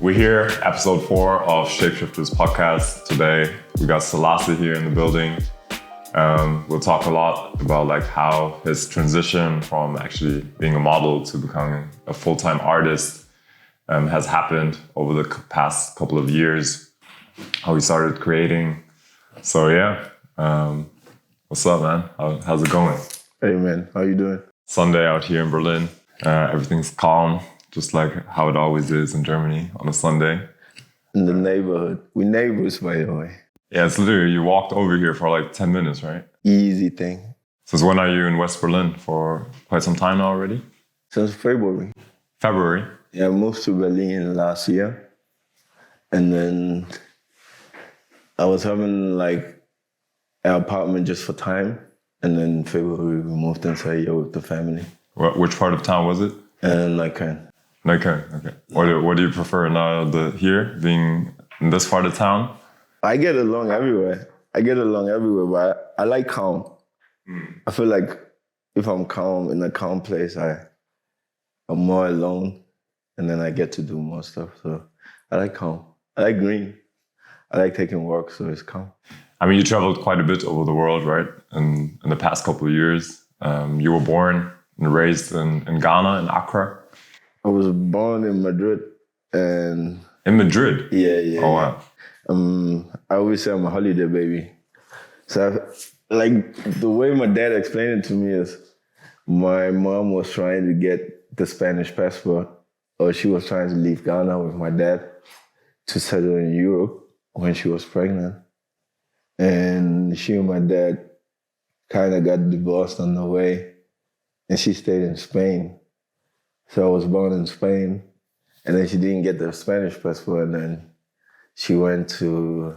We're here, episode 4 of Shapeshifters Podcast. Today, we got Selassie here in the building. We'll talk a lot about like how his transition from actually being a model to becoming a full-time artist has happened over the past couple of years, how he started creating. So yeah, what's up, man? How's it going? Hey, man. How you doing? Sunday out here in Berlin. Everything's calm, just like how it always is in Germany on a Sunday. In the neighborhood. We neighbors, by the way. Yeah, it's literally, you walked over here for like 10 minutes, right? Easy thing. So when are you in West Berlin? For quite some time now already? Since February. February? Yeah, I moved to Berlin last year. And then I was having like an apartment just for time. And then in February, we moved inside here with the family. Which part of town was it? Neukölln. Neukölln, okay. What do you prefer now, here, being in this part of town? I get along everywhere. But I like calm. I feel like if I'm calm, in a calm place, I'm more alone. And then I get to do more stuff. So I like calm. I like green. I like taking walks, so it's calm. I mean, you traveled quite a bit over the world, right? And in the past couple of years, you were born and raised in Ghana, in Accra. I was born in Madrid. And in Madrid? Yeah. Oh, wow. I always say I'm a holiday baby. So the way my dad explained it to me is my mom was trying to get the Spanish passport, or she was trying to leave Ghana with my dad to settle in Europe when she was pregnant. And she and my dad kind of got divorced on the way, and she stayed in Spain. So I was born in Spain, and then she didn't get the Spanish passport, and then she went to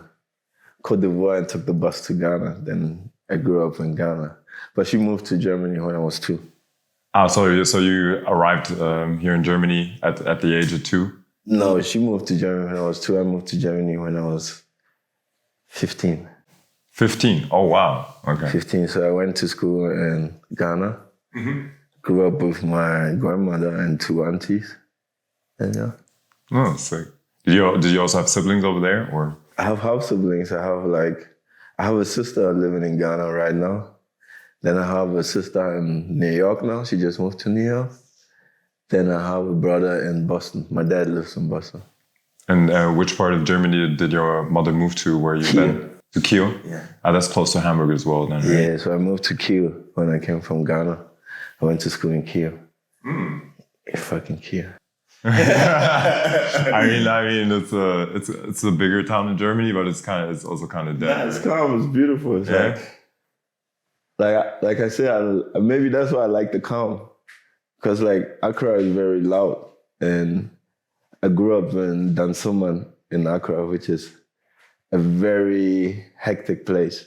Côte d'Ivoire and took the bus to Ghana. Then I grew up in Ghana. But she moved to Germany when I was 2. So you arrived here in Germany at the age of 2? No, she moved to Germany when I was 2. I moved to Germany when I was 15. 15? Oh, wow. Okay. 15. So I went to school in Ghana. Mm-hmm. Grew up with my grandmother and 2 aunties. And yeah. Oh, sick. Did you also have siblings over there, or? I have half siblings. I have a sister living in Ghana right now. Then I have a sister in New York now. She just moved to New York. Then I have a brother in Boston. My dad lives in Boston. And which part of Germany did your mother move to? Where you then? To Kiel? Yeah. That's close to Hamburg as well, then, right? Yeah, so I moved to Kiel when I came from Ghana. I went to school in Kiel. Fucking Kiel. I mean, it's a bigger town in Germany, but it's also kind of dead. Yeah, it's calm. It's beautiful. It's like I said, maybe that's why I like the calm, because like Accra is very loud, and I grew up in Dansoman in Accra, which is a very hectic place.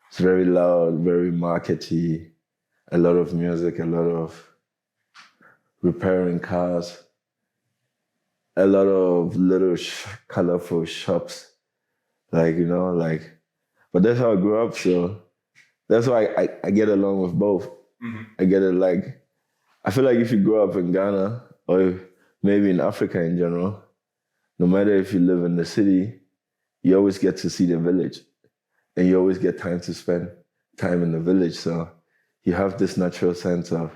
It's very loud, very markety, a lot of music, a lot of repairing cars. A lot of little colorful shops, but that's how I grew up. So that's why I get along with both. Mm-hmm. I feel like if you grow up in Ghana or maybe in Africa in general, no matter if you live in the city, you always get to see the village, and you always get time to spend time in the village. So you have this natural sense of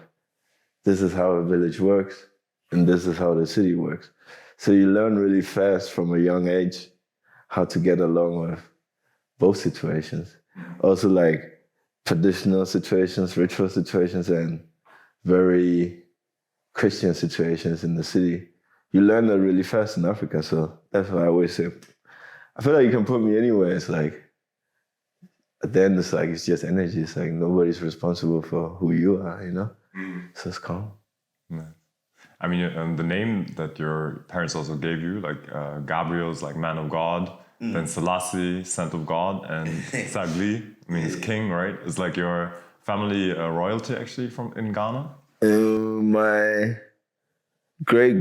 this is how a village works, and this is how the city works. So you learn really fast from a young age how to get along with both situations. Also like traditional situations, ritual situations, and very Christian situations in the city. You learn that really fast in Africa. So that's why I always say, I feel like you can put me anywhere. It's like, at the end, it's just energy. It's like nobody's responsible for who you are, you know? So it's calm. Yeah. I mean, the name that your parents also gave you, Gabriel's like man of God, then Selassie, sent of God, and Tsagli means king, right? It's like your family royalty actually in Ghana? My great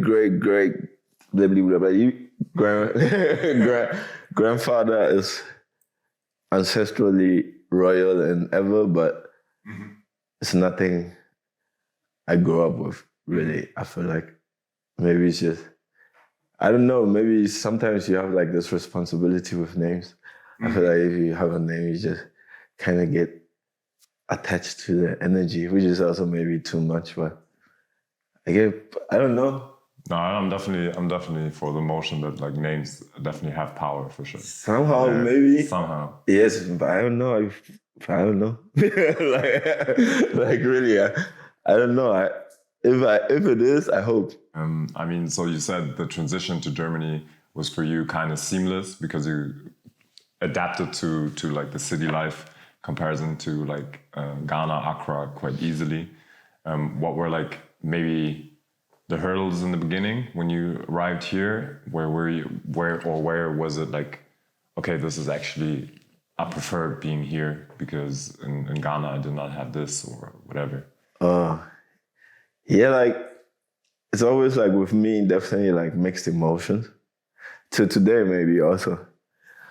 grandfather is ancestrally royal and ever, but it's nothing I grew up with, really. I feel like maybe it's just I don't know, maybe sometimes you have like this responsibility with names. I feel like if you have a name, you just kind of get attached to the energy, which is also maybe too much, but I don't know. No, I'm definitely for the motion that like names definitely have power for sure. Somehow, maybe. Somehow. Yes, but I don't know. I don't know. like really, I don't know. If it is, I hope. I mean, so you said the transition to Germany was for you kind of seamless because you adapted to like the city life comparison to like Ghana, Accra quite easily. What were like maybe the hurdles in the beginning when you arrived here? Where were you? Where was it like, okay, this is actually, I prefer being here because in Ghana I did not have this or whatever? Yeah, like it's always like with me, definitely like mixed emotions. To today maybe also.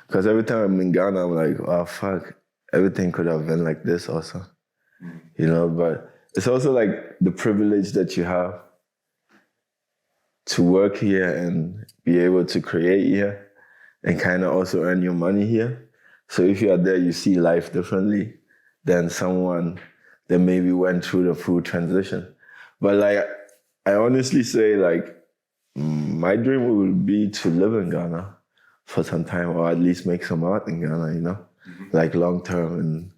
Because every time I'm in Ghana, I'm like, oh fuck, everything could have been like this also. You know, but it's also like the privilege that you have to work here and be able to create here and kind of also earn your money here. So if you are there, you see life differently than someone that maybe went through the full transition. But like, I honestly say like, my dream would be to live in Ghana for some time or at least make some art in Ghana, you know, like long term. And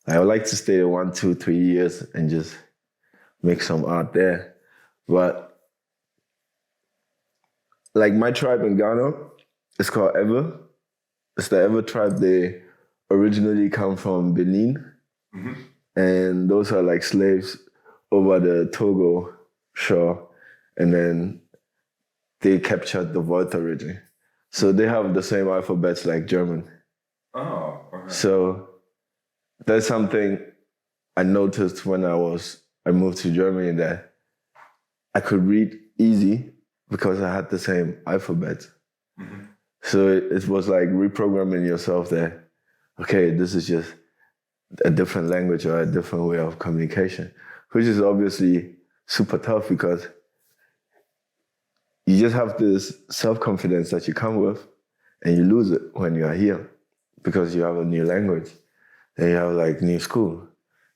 I would like to stay there 1, 2, 3 years and just make some art there. But like my tribe in Ghana, it's called Ewe. It's the Ewe tribe. They originally come from Benin. And those are like slaves over the Togo shore. And then they captured the Volta region. So they have the same alphabets like German. Oh, okay. So that's something I noticed when I moved to Germany, that I could read easy because I had the same alphabet. So it was like reprogramming yourself that, okay, this is just a different language or a different way of communication, which is obviously super tough because you just have this self-confidence that you come with and you lose it when you are here because you have a new language and you have like new school,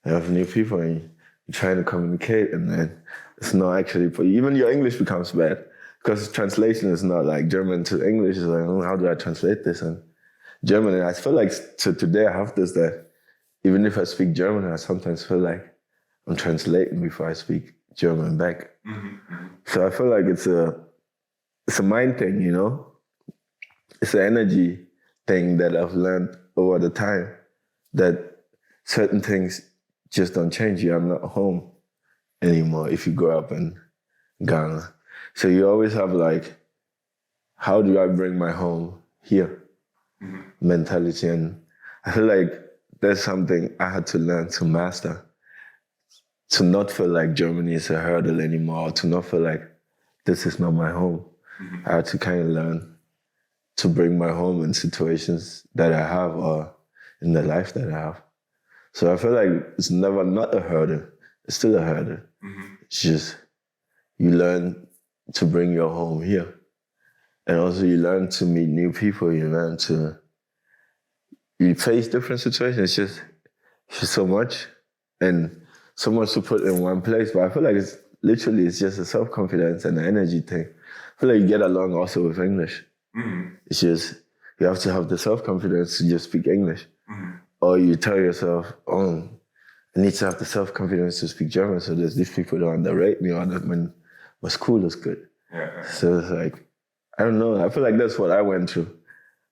you have new people and you're trying to communicate and then it's not actually, even your English becomes bad because translation is not like German to English. It's like, oh, how do I translate this in German? And I feel like today I have this that even if I speak German, I sometimes feel like I'm translating before I speak German back. So I feel like it's a mind thing, you know? It's an energy thing that I've learned over the time that certain things just don't change. You are not home anymore if you grow up in Ghana. So you always have like, how do I bring my home here mentality? And I feel like that's something I had to learn to master, to not feel like Germany is a hurdle anymore, to not feel like this is not my home. I had to kind of learn to bring my home in situations that I have or in the life that I have. So I feel like it's never not a hurdle. It's still a hurdle. It's just you learn to bring your home here. And also you learn to meet new people. You face different situations. It's just so much and so much to put in one place. But I feel like it's just a self-confidence and an energy thing. I feel like you get along also with English. It's just, you have to have the self-confidence to just speak English. Or you tell yourself, oh, I need to have the self-confidence to speak German so that these people don't underrate me or that my school is good. So it's like, I don't know. I feel like that's what I went through.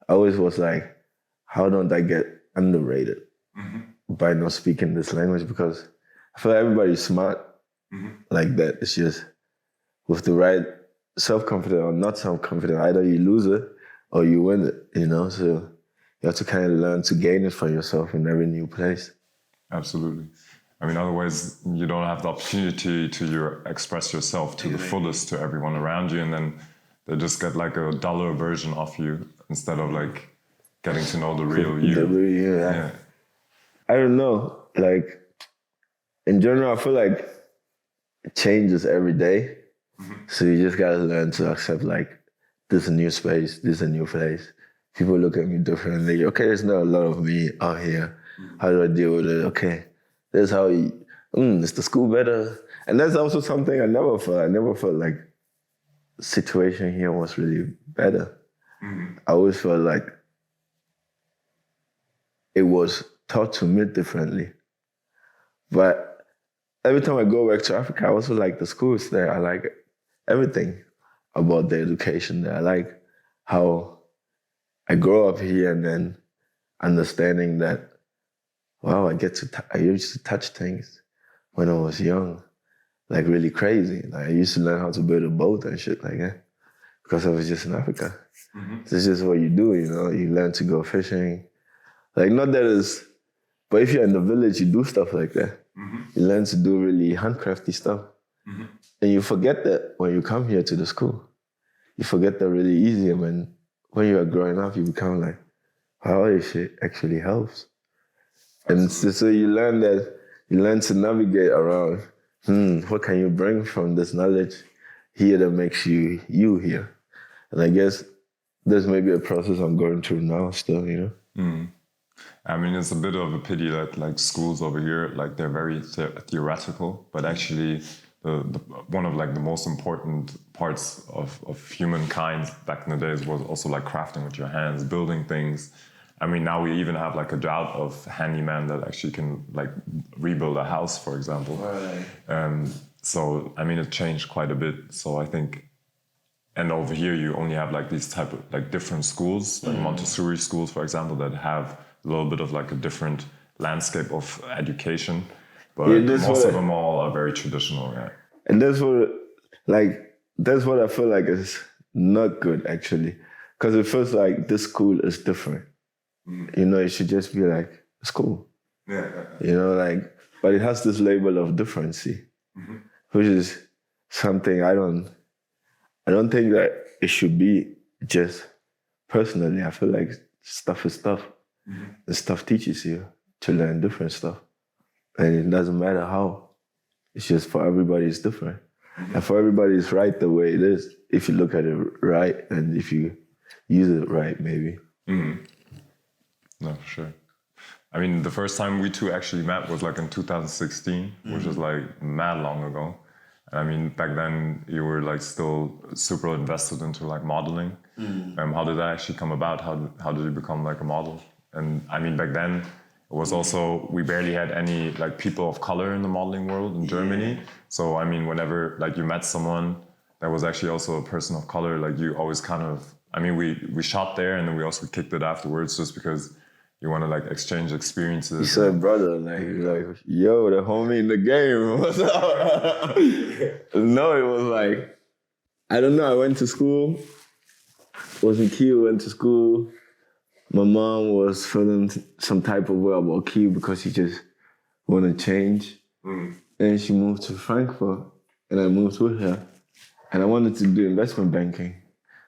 I always was like, how don't I get underrated by not speaking this language? Because I feel like everybody's smart like that. It's just with the right self-confidence or not self-confident, either you lose it or you win it, you know? So you have to kind of learn to gain it for yourself in every new place. Absolutely. I mean, otherwise you don't have the opportunity to express yourself to the fullest to everyone around you, and then they just get like a duller version of you instead of like getting to know the real you. The real you, yeah. I don't know. Like, in general, I feel like it changes every day. So you just gotta learn to accept like this is a new space, this is a new place. People look at me differently. Okay, there's not a lot of me out here. How do I deal with it? Okay, that's how is the school better? And that's also something I never felt. I never felt like the situation here was really better. I always felt like it was taught to me differently. But every time I go back to Africa, I also like the schools there. I like everything about the education there. I like how I grow up here and then understanding that, wow, I used to touch things when I was young, like really crazy. Like I used to learn how to build a boat and shit like that because I was just in Africa. This is just what you do, you know? You learn to go fishing. Like not that it's, but if you're in the village, you do stuff like that. You learn to do really handcrafty stuff. And you forget that when you come here to the school. You forget that really easy. And when you are growing up, you become like, how this shit actually helps. And so you learn to navigate around, what can you bring from this knowledge here that makes you here? And I guess there's maybe a process I'm going through now still, you know? I mean, it's a bit of a pity that like schools over here, like they're very theoretical, but actually the one of like the most important parts of humankind back in the days was also like crafting with your hands, building things. I mean, now we even have like a drought of handyman that actually can like rebuild a house, for example. Right. So, I mean, it changed quite a bit. So I think, and over here you only have like these type of like different schools, like Montessori schools, for example, that have a little bit of like a different landscape of education. But most of them all are very traditional, yeah. And that's what I feel like is not good, actually. Because it feels like this school is different. You know, it should just be like school. Yeah. You know, like, but it has this label of differency, which is something I don't think that it should be just personally. I feel like stuff is stuff. And stuff teaches you to learn different stuff. And it doesn't matter how. It's just for everybody it's different. And for everybody it's right the way it is. If you look at it right and if you use it right, maybe. No, for sure. I mean, the first time we two actually met was like in 2016, which is like mad long ago. And I mean, back then you were like still super invested into like modeling. How did that actually come about? How did you become like a model? And I mean, back then it was also, we barely had any like people of color in the modeling world in Germany. So I mean, whenever like you met someone that was actually also a person of color, like you always kind of, I mean, we shot there and then we also kicked it afterwards just because you want to like exchange experiences. You said, brother, like, yo, the homie in the game, what's up? No, it was like, I don't know, I went to school, was in Kiel, went to school. My mom was feeling some type of way about Kiel because she just wanted to change. And she moved to Frankfurt and I moved with her. And I wanted to do investment banking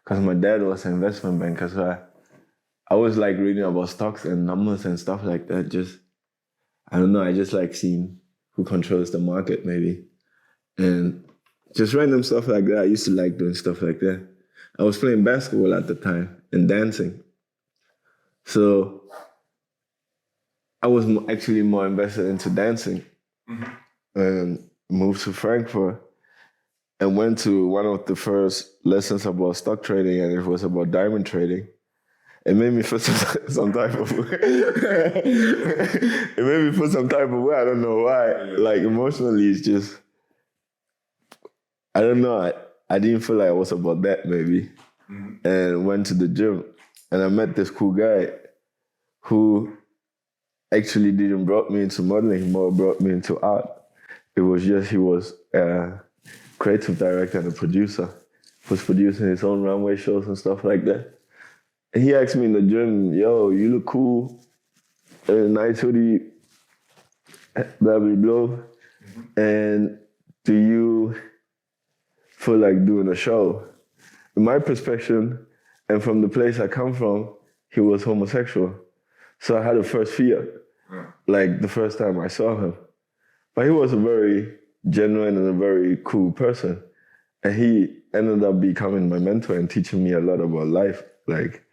because my dad was an investment banker. So I was like reading about stocks and numbers and stuff like that. Just, I don't know, I just like seeing who controls the market maybe. And just random stuff like that. I used to like doing stuff like that. I was playing basketball at the time and dancing. So I was actually more invested into dancing and moved to Frankfurt and went to one of the first lessons about stock trading, and it was about diamond trading. It made me feel some type of way. It made me feel some type of way. I don't know why. Like emotionally, it's just, I don't know. I didn't feel like I was about that maybe. And went to the gym. And I met this cool guy who actually didn't brought me into modeling, he more brought me into art. It was just, he was a creative director and a producer. He was producing his own runway shows and stuff like that. And he asked me in the gym, yo, you look cool, nice hoodie, blah, blah, blah. And do you feel like doing a show? In my perspective, and from the place I come from, he was homosexual. So I had a first fear, like the first time I saw him. But he was a very genuine and a very cool person. And he ended up becoming my mentor and teaching me a lot about life, like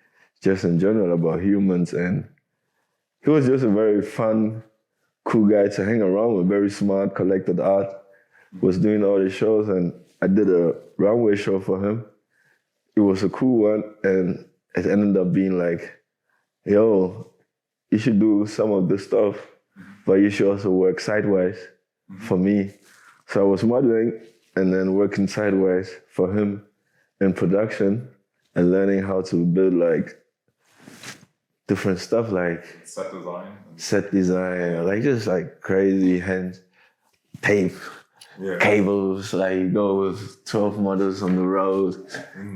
just in general about humans. And he was just a very fun, cool guy to hang around with, very smart, collected art, was doing all the shows. And I did a runway show for him. It was a cool one. And it ended up being like, yo, you should do some of this stuff, but you should also work sideways for me. So I was modeling and then working sideways for him in production and learning how to build like different stuff like set design, like just like crazy hand tape, cables, like go with 12 models on the road,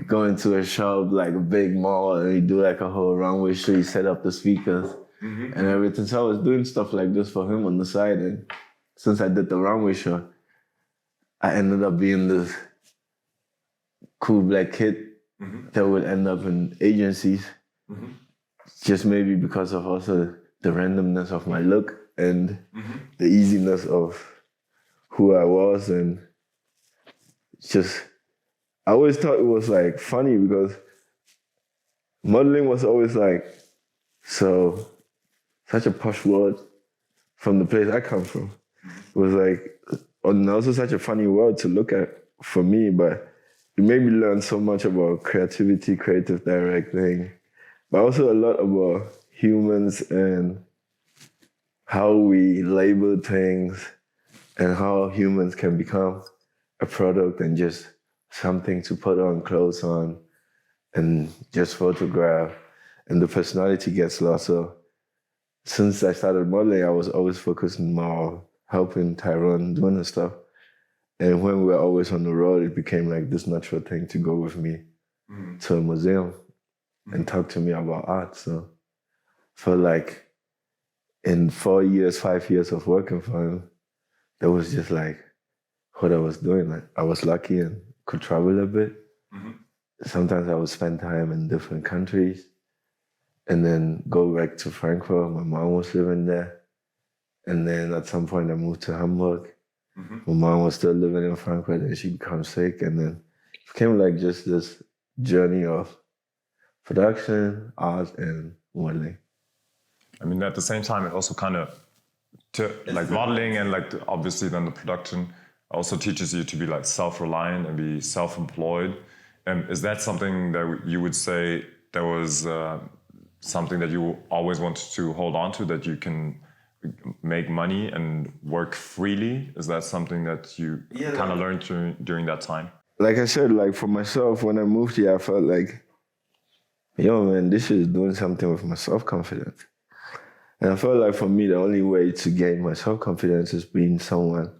go into a shop, like a big mall, and you do like a whole runway show, you set up the speakers and everything. So I was doing stuff like this for him on the side, and since I did the runway show, I ended up being this cool black kid that would end up in agencies, just maybe because of also the randomness of my look and the easiness of who I was. And just, I always thought it was like funny because modeling was always like, such a posh word from the place I come from. It was like, and also such a funny world to look at for me, but it made me learn so much about creativity, creative directing, but also a lot about humans and how we label things and how humans can become a product and just something to put on, clothes on, and just photograph, and the personality gets lost. So since I started modeling, I was always focusing more on helping Tyrone doing the stuff. And when we were always on the road, it became like this natural thing to go with me to a museum and talk to me about art. So I felt like in 4 years, 5 years of working for him, that was just like what I was doing. Like I was lucky and could travel a bit. Sometimes I would spend time in different countries and then go back to Frankfurt. My mom was living there. And then at some point I moved to Hamburg. My mom was still living in Frankfurt and she became sick. And then it became like just this journey of production, art, and modeling. I mean, at the same time, it also kind of, like modeling and like obviously then the production also teaches you to be like self-reliant and be self-employed. And is that something that you would say that was something that you always wanted to hold on to, that you can make money and work freely? Is that something that you kind of learned during that time? Like I said, like for myself, when I moved here, I felt like, yo, man, this is doing something with my self-confidence. And I felt like for me, the only way to gain my self-confidence is being someone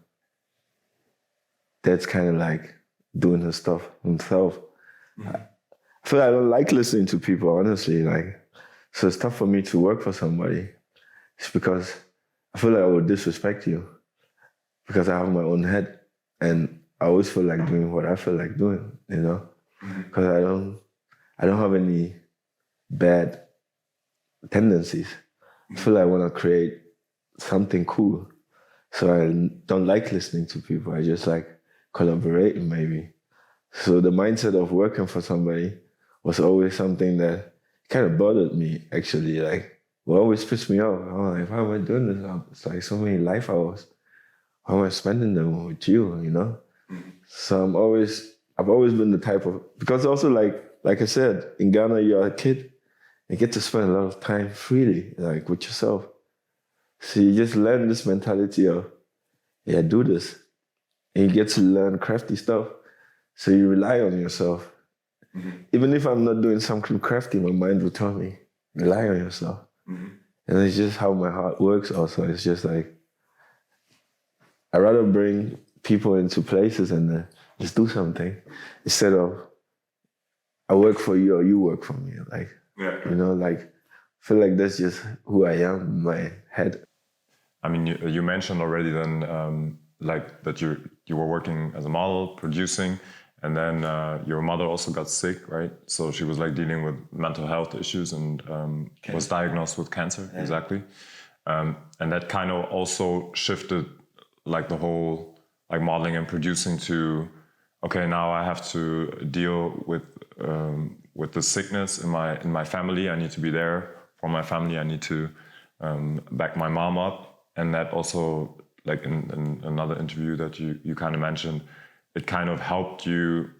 that's kind of like doing his stuff himself. I feel like I don't like listening to people, honestly. Like, so it's tough for me to work for somebody. It's because I feel like I would disrespect you because I have my own head and I always feel like doing what I feel like doing, you know? Because I don't have any bad tendencies. I feel like I want to create something cool. So I don't like listening to people. I just like collaborating maybe. So the mindset of working for somebody was always something that kind of bothered me, actually. Like, what always pissed me off. Oh, like, why am I doing this? It's like so many life hours. Why am I spending them with you, you know? So I've always been the type of, because also like I said, in Ghana, you're a kid, you get to spend a lot of time freely, like with yourself. So you just learn this mentality of, yeah, do this. And you get to learn crafty stuff. So you rely on yourself. Even if I'm not doing something crafty, my mind will tell me, rely on yourself. And it's just how my heart works also. It's just like, I'd rather bring people into places and just do something instead of I work for you or you work for me. Like, you know, like, I feel like that's just who I am in my head. I mean, you mentioned already then, like that you were working as a model, producing, and then your mother also got sick, right? So she was like dealing with mental health issues and was diagnosed with cancer, exactly. And that kind of also shifted like the whole like modeling and producing to, okay, now I have to deal with the sickness in my family. I need to be there for my family. I need to back my mom up. And that also, like in another interview that you kind of mentioned, it kind of helped you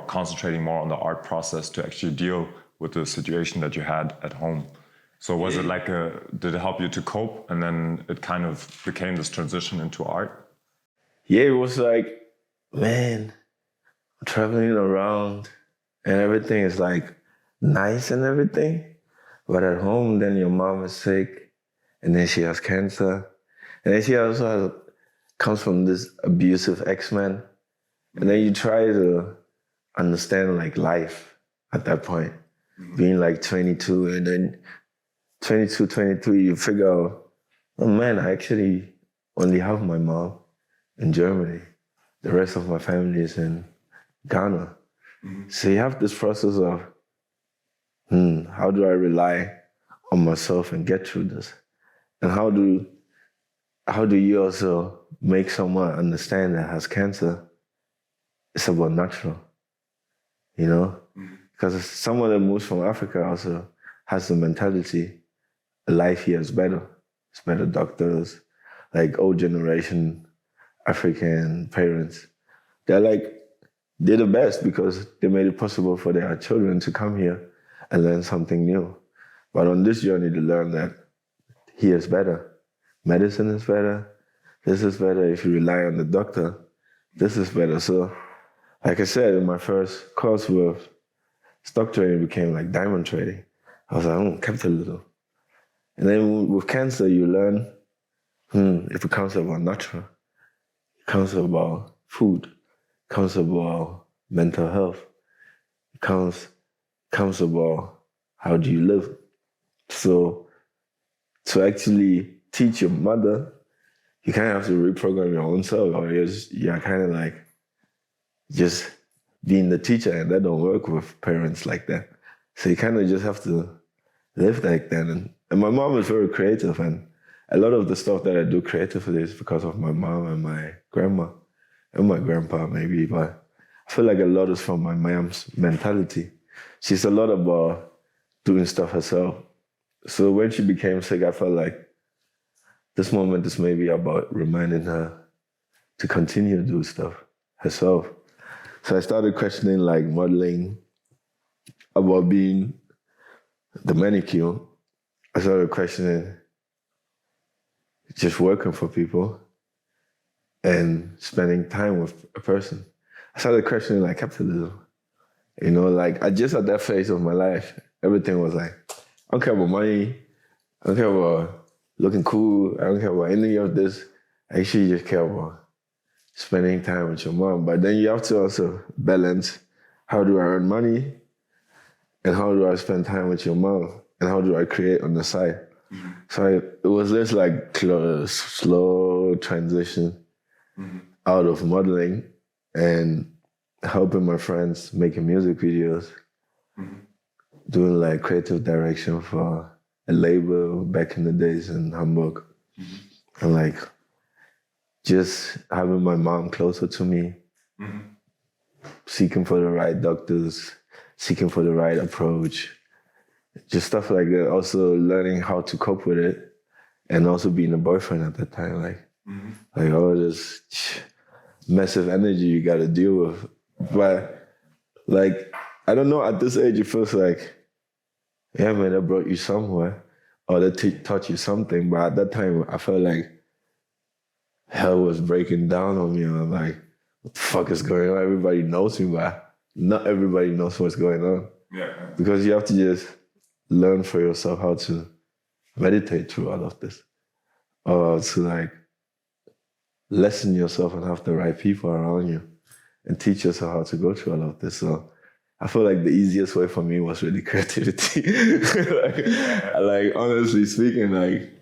concentrating more on the art process to actually deal with the situation that you had at home. So was it like did it help you to cope, and then it kind of became this transition into art? Yeah, it was like, man, I'm traveling around and everything is like nice and everything. But at home, then your mom is sick, and then she has cancer. And then she also comes from this abusive ex-man. And then you try to understand like life at that point, being like 22, and then 22, 23, you figure out, oh man, I actually only have my mom in Germany. The rest of my family is in Ghana. So you have this process of, how do I rely on myself and get through this? And how do you also make someone understand that has cancer? It's about natural, you know? Because someone that moves from Africa also has the mentality, life here is better. It's better doctors, like old generation African parents. They're the best because they made it possible for their children to come here and learn something new. But on this journey to learn that here is better. Medicine is better. This is better. If you rely on the doctor, this is better. So, like I said, in my first course with stock trading became like diamond trading. I was like, capitalism. And then with cancer, you learn, it becomes about natural. It comes about food. It comes about mental health. It comes about how do you live. So to actually teach your mother, you kind of have to reprogram your own self, or you're kind of like just being the teacher, and that don't work with parents like that. So you kind of just have to live like that. And my mom is very creative, and a lot of the stuff that I do creatively is because of my mom and my grandma and my grandpa maybe, but I feel like a lot is from my mom's mentality. She's a lot about doing stuff herself. So when she became sick, I felt like this moment is maybe about reminding her to continue to do stuff herself. So I started questioning like modeling, about being the manicure. I started questioning just working for people and spending time with a person. I started questioning like capitalism. You know, like I just at that phase of my life, everything was like, I don't care about money. I don't care about looking cool. I don't care about any of this. I actually just care about spending time with your mom. But then you have to also balance, how do I earn money? And how do I spend time with your mom? And how do I create on the side? So it was this like slow transition out of modeling and helping my friends making music videos, doing like creative direction for a label back in the days in Hamburg. And like just having my mom closer to me, seeking for the right doctors, seeking for the right approach, just stuff like that. Also learning how to cope with it, and also being a boyfriend at that time, like all this massive energy you got to deal with. But like, I don't know, at this age, it feels like, yeah, man, that brought you somewhere, or that taught you something. But at that time, I felt like hell was breaking down on me. And I'm like, what the fuck is going on? Everybody knows me, but not everybody knows what's going on. Yeah. Because you have to just learn for yourself how to meditate through all of this, or to like lessen yourself and have the right people around you and teach yourself how to go through all of this. So I feel like the easiest way for me was really creativity. like honestly speaking, like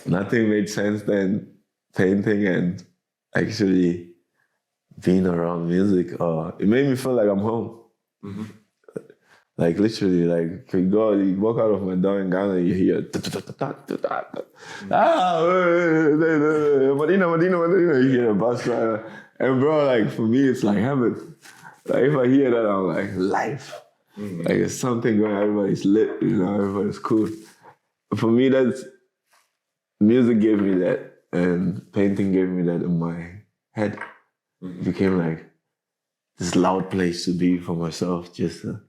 nothing made sense than painting and actually being around music. It made me feel like I'm home. Like literally, like you walk out of my door in Ghana, you hear Medina, you hear a bus driver. And bro, like for me, it's like heaven. Like if I hear that, I'm like, life. Like it's something going, everybody's lit, everybody's cool. For me, that's, music gave me that, and painting gave me that in my head. It became like this loud place to be for myself, just to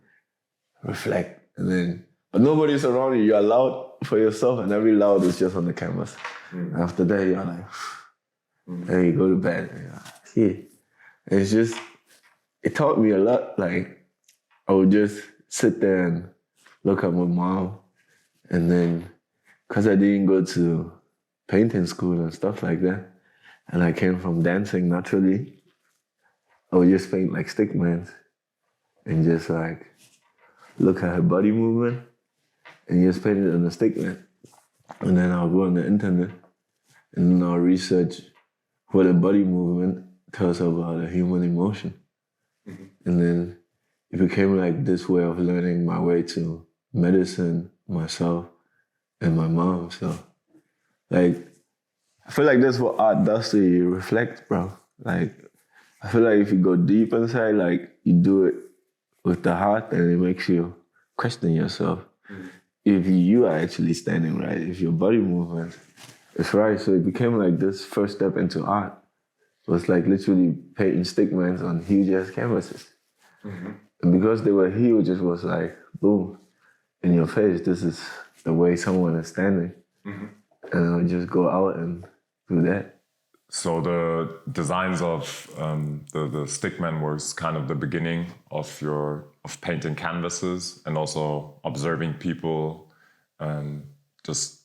reflect. And then, but nobody's around you. You're loud for yourself, and every loud is just on the canvas. After that, you're like, and you go to bed. And you're like, yeah. And it's just, it taught me a lot. Like, I would just sit there and look at my mom, and then, because I didn't go to painting school and stuff like that, and I came from dancing naturally, I would just paint like stickmans and just like look at her body movement and just paint it on the stickman. And then I'll go on the internet and then I'll research what a body movement tells about a human emotion. And then it became like this way of learning my way to medicine, myself, and my mom. So, like, I feel like that's what art does to you. You reflect, bro. Like, I feel like if you go deep inside, like, you do it with the heart, and it makes you question yourself. If you are actually standing right, if your body movement is right. So it became like this first step into art. It was like literally painting stickmans on huge-ass canvases. And because they were huge, it was like, boom, in your face, this is the way someone is standing. And I'll just go out and do that. So the designs of the stickman was kind of the beginning of painting canvases and also observing people, just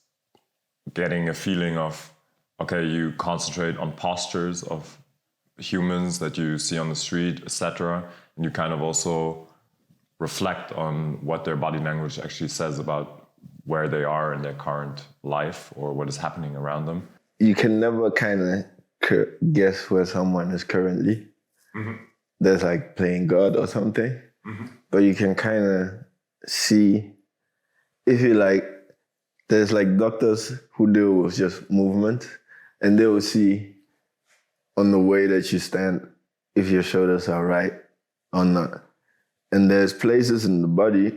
getting a feeling of, okay, you concentrate on postures of humans that you see on the street, etc. And you kind of also reflect on what their body language actually says about where they are in their current life or what is happening around them. You can never kind of guess where someone is currently. There's like playing God or something. But you can kind of see, if you like, there's like doctors who deal with just movement, and they will see on the way that you stand if your shoulders are right or not. And there's places in the body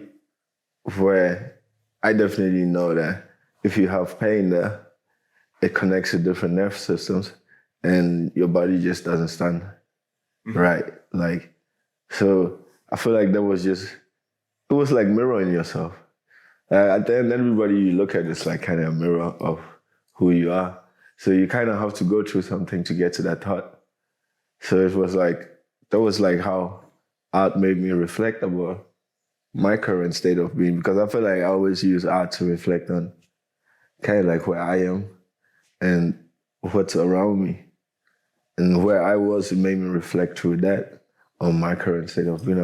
where I definitely know that if you have pain there, it connects to different nerve systems and your body just doesn't stand right. Like, so I feel like that was just, it was like mirroring yourself. At the end, everybody you look at is like kind of a mirror of who you are. So you kind of have to go through something to get to that thought. So it was like, that was like how art made me reflect about my current state of being, because I feel like I always use art to reflect on kind of like where I am and what's around me. And where I was, it made me reflect through that on my current state of being.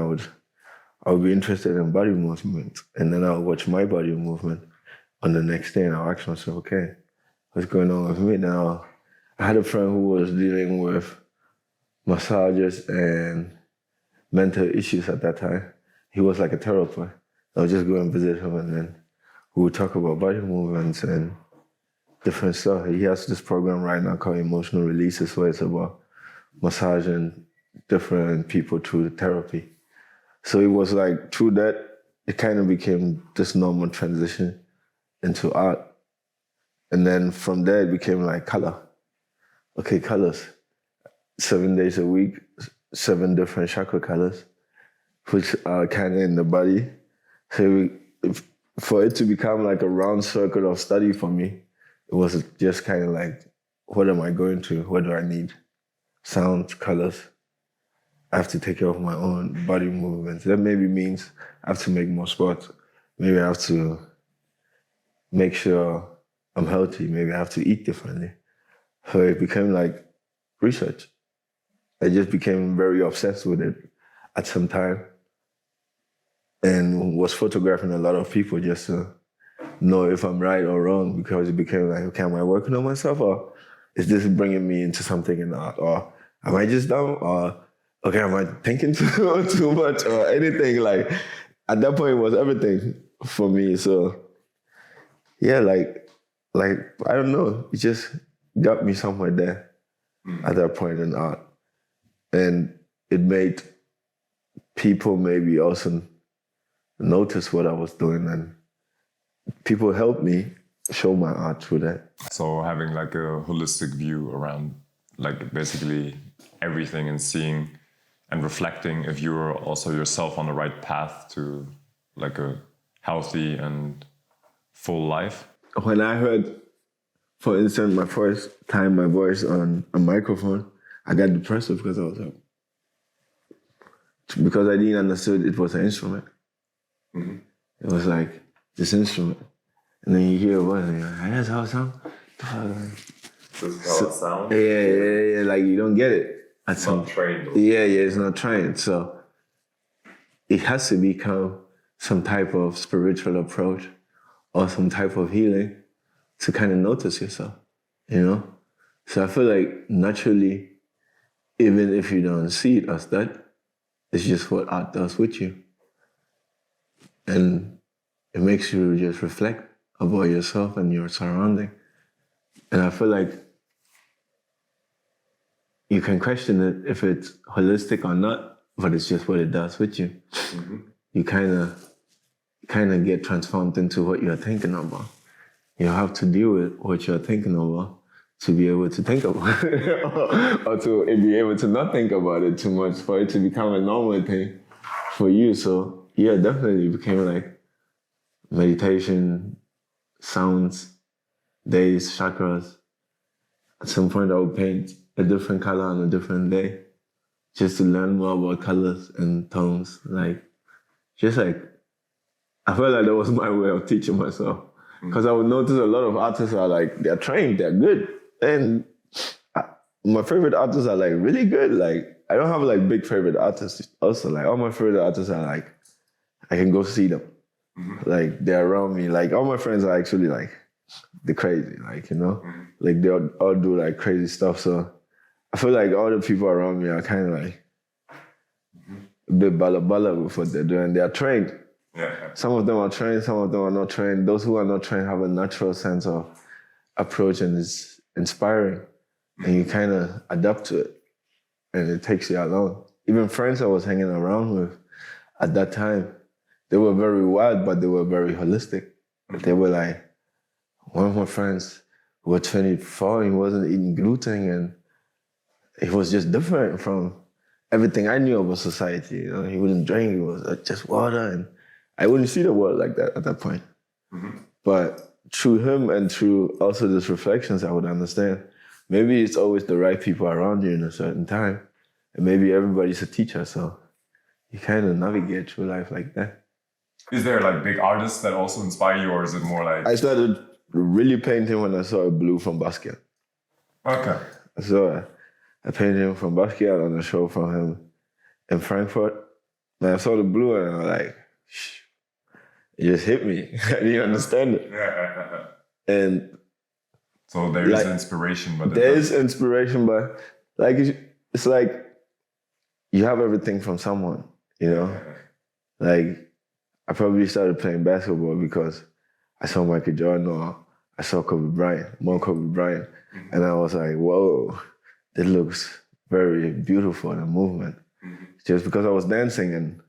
I would be interested in body movement, and then I'll watch my body movement on the next day, and I'll ask myself, okay, what's going on with me now? I had a friend who was dealing with massages and mental issues at that time. He was like a therapist. I would just go and visit him, and then we would talk about body movements and different stuff. He has this program right now called Emotional Releases, where it's about massaging different people through therapy. So it was like, through that, it kind of became this normal transition into art. And then from there, it became like color. Okay, colors. 7 days a week, 7 different chakra colors, which are kind of in the body. So for it to become like a round circle of study for me, it was just kind of like, what am I going through? What do I need? Sound, colors. I have to take care of my own body movements. That maybe means I have to make more sports. Maybe I have to make sure I'm healthy. Maybe I have to eat differently. So it became like research. I just became very obsessed with it at some time and was photographing a lot of people just to know if I'm right or wrong, because it became like, okay, am I working on myself, or is this bringing me into something in art, or am I just dumb, or okay, am I thinking too much or anything? Like, at that point, it was everything for me. So yeah, like I don't know, it just got me somewhere there at that point in art. And it made people maybe also noticed what I was doing, and people helped me show my art through that. So having like a holistic view around like basically everything and seeing and reflecting if you're also yourself on the right path to like a healthy and full life. When I heard, for instance, my first time my voice on a microphone, I got depressed because I was like, because I didn't understand it was an instrument. Mm-hmm. It was like this instrument. And then you hear a voice and you're like, that's how it sounds. This is how it sounds? Yeah, like you don't get it. It's not trained. Yeah, it's not trained. So it has to become some type of spiritual approach or some type of healing to kind of notice yourself, you know? So I feel like naturally, even if you don't see it as that, it's just what art does with you. And it makes you just reflect about yourself and your surrounding. And I feel like you can question it if it's holistic or not, but it's just what it does with you. Mm-hmm. You kind of get transformed into what you're thinking about. You have to deal with what you're thinking about to be able to think about it or to be able to not think about it too much for it to become a normal thing for you. So yeah, definitely became like meditation, sounds, days, chakras. At some point I would paint a different color on a different day just to learn more about colors and tones. Like, just like, I felt like that was my way of teaching myself. Because I would notice a lot of artists are like, they're trained, they're good. And my favorite artists are like really good. Like, I don't have like big favorite artists also. Like, all my favorite artists are like, I can go see them. Mm-hmm. Like, they're around me. Like, all my friends are actually like, they're crazy, like, you know? Mm-hmm. Like, they all do like crazy stuff. So I feel like all the people around me are kind of like a bit bala with what they're doing. They're trained. Yeah. Some of them are trained, some of them are not trained. Those who are not trained have a natural sense of approach and it's inspiring. And you kind of adapt to it. And it takes you along. Even friends I was hanging around with at that time, they were very wild, but they were very holistic. They were like, one of my friends who was 24, he wasn't eating gluten, and it was just different from everything I knew about society. You know, he wouldn't drink, it was just water, and I wouldn't see the world like that at that point. Mm-hmm. But through him and through also these reflections, I would understand maybe it's always the right people around you in a certain time, and maybe everybody's a teacher, so you kind of navigate through life like that. Is there like big artists that also inspire you, or is it more like... I started really painting when I saw a blue from Basquiat. Okay. So I painted him from Basquiat on a show from him in Frankfurt. And I saw the blue and I was like, shh. It just hit me. I didn't understand it. Yeah. And so there is inspiration, but there is inspiration, but like it's like you have everything from someone, you know? Like I probably started playing basketball because I saw Michael Jordan or I saw Kobe Bryant, more Kobe Bryant. Mm-hmm. And I was like, whoa, this looks very beautiful in the movement. Mm-hmm. Just because I was dancing and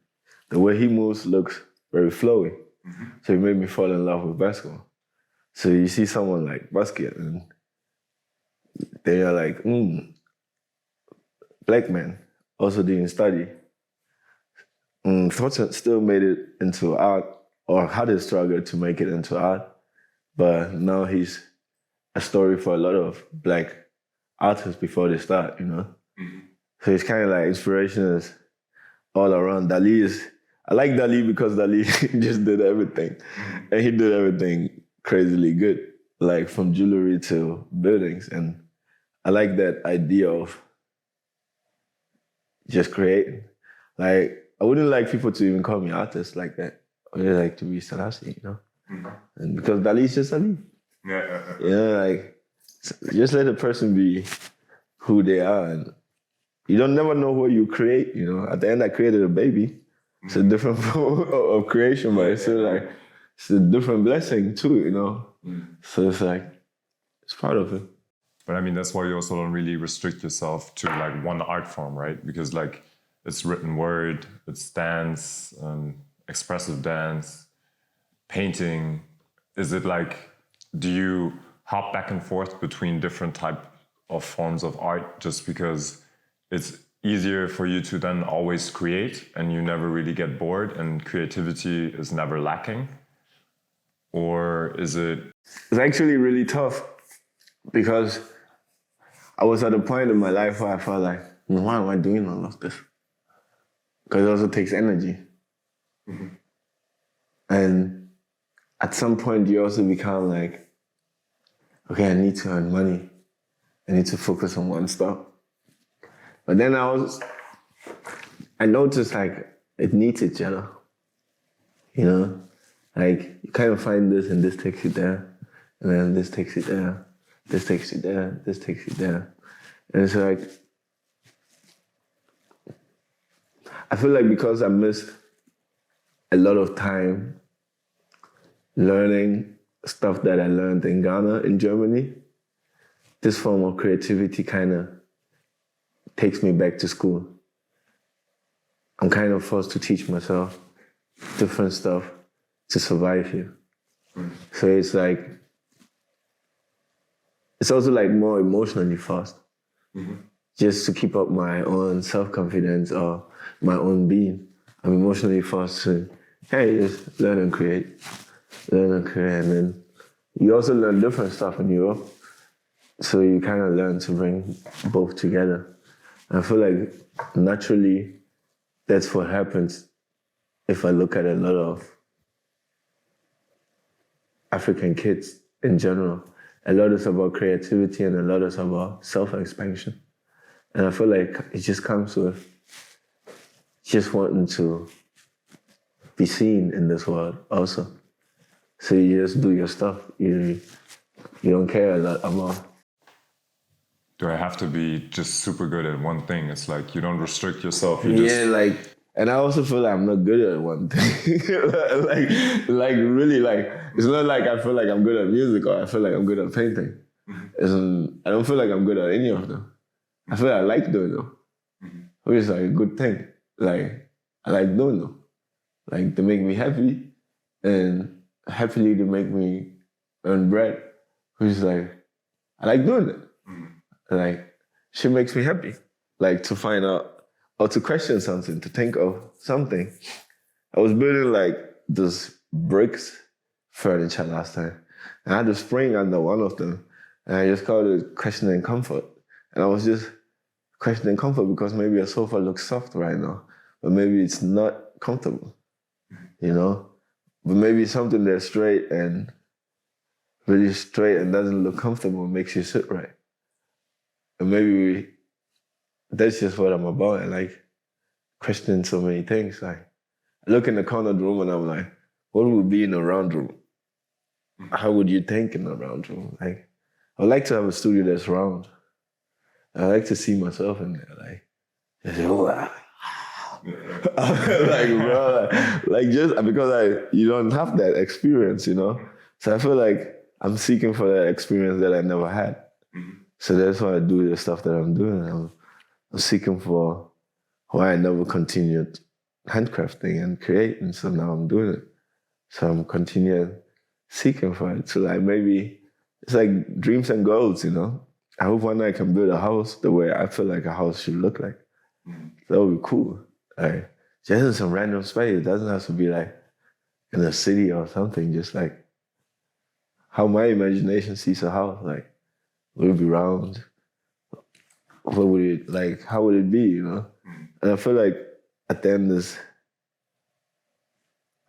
the way he moves looks very flowy. Mm-hmm. So it made me fall in love with basketball. So you see someone like Basquiat and they are like, black man, also didn't study. Thoughts still made it into art or had a struggle to make it into art. But now he's a story for a lot of black artists before they start, you know? Mm-hmm. So it's kind of like inspiration is all around. I like Dali because Dali just did everything. Mm-hmm. And he did everything crazily good, like from jewelry to buildings. And I like that idea of just creating. Like, I wouldn't like people to even call me artist like that. I would like to be Selassie, you know? Mm-hmm. And because Dali is just Dali. Yeah. You know, like, just let a person be who they are. And you don't never know what you create, you know? At the end, I created a baby. It's a different form of creation, but it's still like, it's a different blessing too, you know? So it's like, it's part of it. But I mean, that's why you also don't really restrict yourself to like one art form, right? Because like, it's written word, it's dance, expressive dance, painting. Is it like, do you hop back and forth between different type of forms of art just because it's easier for you to then always create and you never really get bored and creativity is never lacking? Or is it... It's actually really tough because I was at a point in my life where I felt like, why am I doing all of this? Because it also takes energy. Mm-hmm. And at some point you also become like, okay, I need to earn money. I need to focus on one stuff. But then I noticed like it needs each other. You know? Like you kind of find this and this takes you there. And then this takes you there. This takes you there. This takes you there. And it's like, I feel like because I missed a lot of time learning stuff that I learned in Ghana, in Germany, this form of creativity kind of takes me back to school. I'm kind of forced to teach myself different stuff to survive here. So it's like, it's also like more emotionally fast. Mm-hmm. Just to keep up my own self-confidence or my own being. I'm emotionally forced to, hey, just learn and create. Learn and create. And then you also learn different stuff in Europe. So you kind of learn to bring both together. I feel like naturally that's what happens if I look at a lot of African kids in general. A lot is about creativity and a lot is about self-expansion. And I feel like it just comes with just wanting to be seen in this world also. So you just do your stuff. You don't care a lot about. Do I have to be just super good at one thing? It's like you don't restrict yourself. And I also feel like I'm not good at one thing. like really, like, it's not like I feel like I'm good at music or I feel like I'm good at painting. Mm-hmm. I don't feel like I'm good at any of them. I feel like I like doing them, which is like a good thing. Like, I like doing them. Like, they make me happy, and happily they make me earn bread, which is like, I like doing it. Like, she makes me happy. Like, to find out, or to question something, to think of something. I was building like this bricks furniture last time. And I had a spring under one of them. And I just called it questioning comfort. And I was just questioning comfort because maybe a sofa looks soft right now, but maybe it's not comfortable, you know? But maybe something that's straight and really straight and doesn't look comfortable makes you sit right. And maybe that's just what I'm about. I like questioning so many things. Like, I look in the corner of the room and I'm like, what would be in a round room? How would you think in a round room? Like, I would like to have a studio that's round. I like to see myself in there. Like, like, bro, like just because you don't have that experience, you know? So I feel like I'm seeking for that experience that I never had. So that's why I do the stuff that I'm doing. I'm seeking for why I never continued handcrafting and creating. So now I'm doing it. So I'm continuing seeking for it. So like maybe it's like dreams and goals, you know? I hope one day I can build a house the way I feel like a house should look like. That would be cool. Like, just in some random space. It doesn't have to be like in a city or something. Just like how my imagination sees a house. Like, would it be round? What would it, like, how would it be, you know? And I feel like at the end is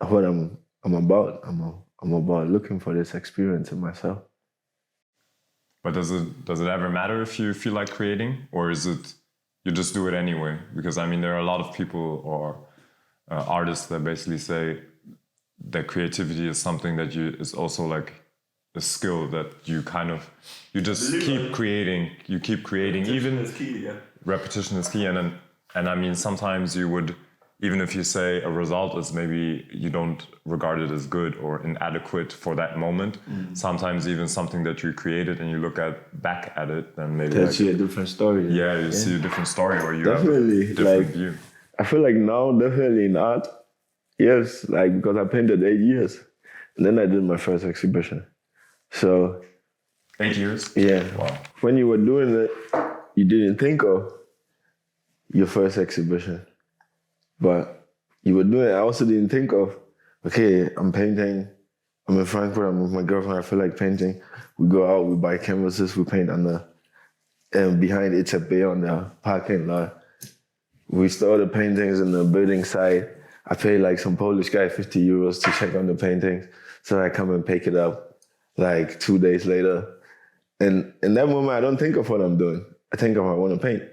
what I'm about. I'm about looking for this experience in myself. But does it ever matter if you feel like creating, or is it you just do it anyway? Because I mean, there are a lot of people or artists that basically say that creativity is something that is also like a skill that you just keep creating. You keep creating. Repetition is key, yeah. Repetition is key, and I mean, sometimes you would, even if you say a result is maybe you don't regard it as good or inadequate for that moment, sometimes even something that you created and you look back at it, then maybe that's a different story. Yeah, you see a different story or you definitely have a different view. I feel like now, definitely in art, yes, like because I painted 8 years. And then I did my first exhibition. So 8 years? yeah. Wow. When you were doing it, you didn't think of your first exhibition. But you were doing it, I also didn't think of, okay, I'm painting, I'm in Frankfurt, I'm with my girlfriend, I feel like painting. We go out, we buy canvases, we paint on behind HFB on the parking lot. We store the paintings in the building site. I pay like some Polish guy 50 euros to check on the paintings. So I come and pick it up like 2 days later. And in that moment, I don't think of what I'm doing. I think of I want to paint,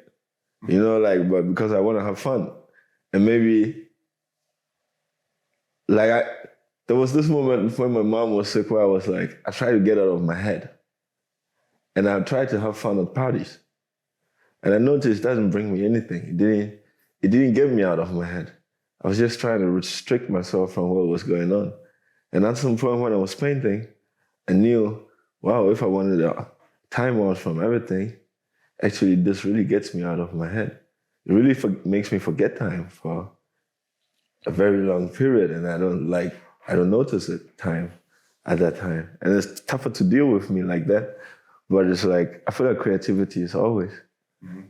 you know, like, but because I want to have fun. And maybe, like, there was this moment when my mom was sick where I was like, I tried to get out of my head. And I tried to have fun at parties. And I noticed it doesn't bring me anything. It didn't get me out of my head. I was just trying to restrict myself from what was going on. And at some point when I was painting, I knew, wow, if I wanted a time out from everything, actually this really gets me out of my head. It really makes me forget time for a very long period, and I don't notice it time at that time. And it's tougher to deal with me like that. But it's like, I feel like creativity is always. Mm-hmm.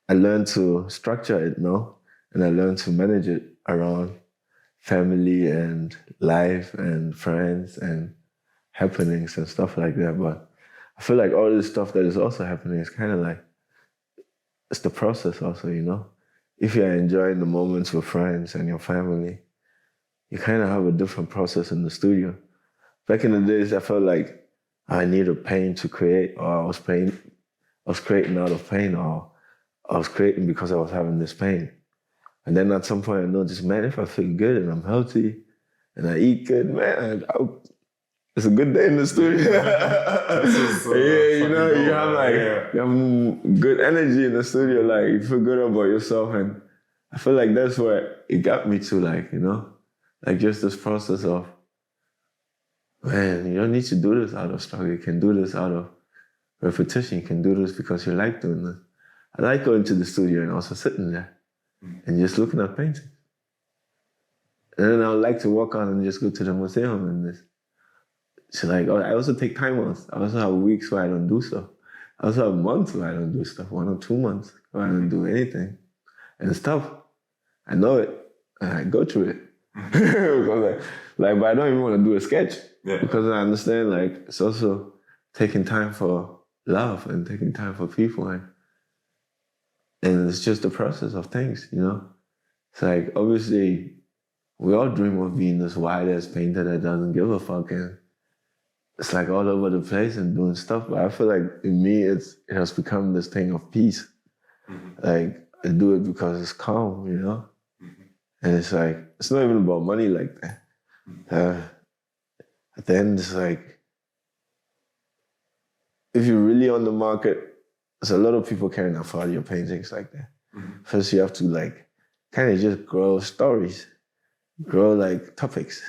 I learned to structure it, no? And I learned to manage it around family and life and friends and happenings and stuff like that. But I feel like all this stuff that is also happening is kind of like, it's the process also, you know? If you're enjoying the moments with friends and your family, you kind of have a different process in the studio. Back in the days, I felt like I needed pain to create, or I was creating out of pain, or I was creating because I was having this pain. And then at some point I noticed, man, if I feel good and I'm healthy and I eat good, man, it's a good day in the studio. You know, you have good energy in the studio. Like, you feel good about yourself. And I feel like that's where it got me to, like, you know, like just this process of, man, you don't need to do this out of struggle. You can do this out of repetition. You can do this because you like doing this. I like going to the studio and also sitting there and just looking at paintings. And then I would like to walk on and just go to the museum and this. So like, I also take time outs. I also have weeks where I don't do stuff. I also have months where I don't do stuff, 1 or 2 months where I don't do anything. And it's tough. I know it, and I go through it. Because but I don't even want to do a sketch because I understand like it's also taking time for love and taking time for people, and it's just the process of things, you know. It's like, obviously we all dream of being this wild-ass painter that doesn't give a fuck, and it's like all over the place and doing stuff. But I feel like in me, it has become this thing of peace. Mm-hmm. Like, I do it because it's calm, you know? Mm-hmm. And it's like, it's not even about money like that. Mm-hmm. At the end, it's like, if you're really on the market, there's a lot of people can't afford your paintings like that. Mm-hmm. First, you have to like, kind of just grow stories, grow like topics,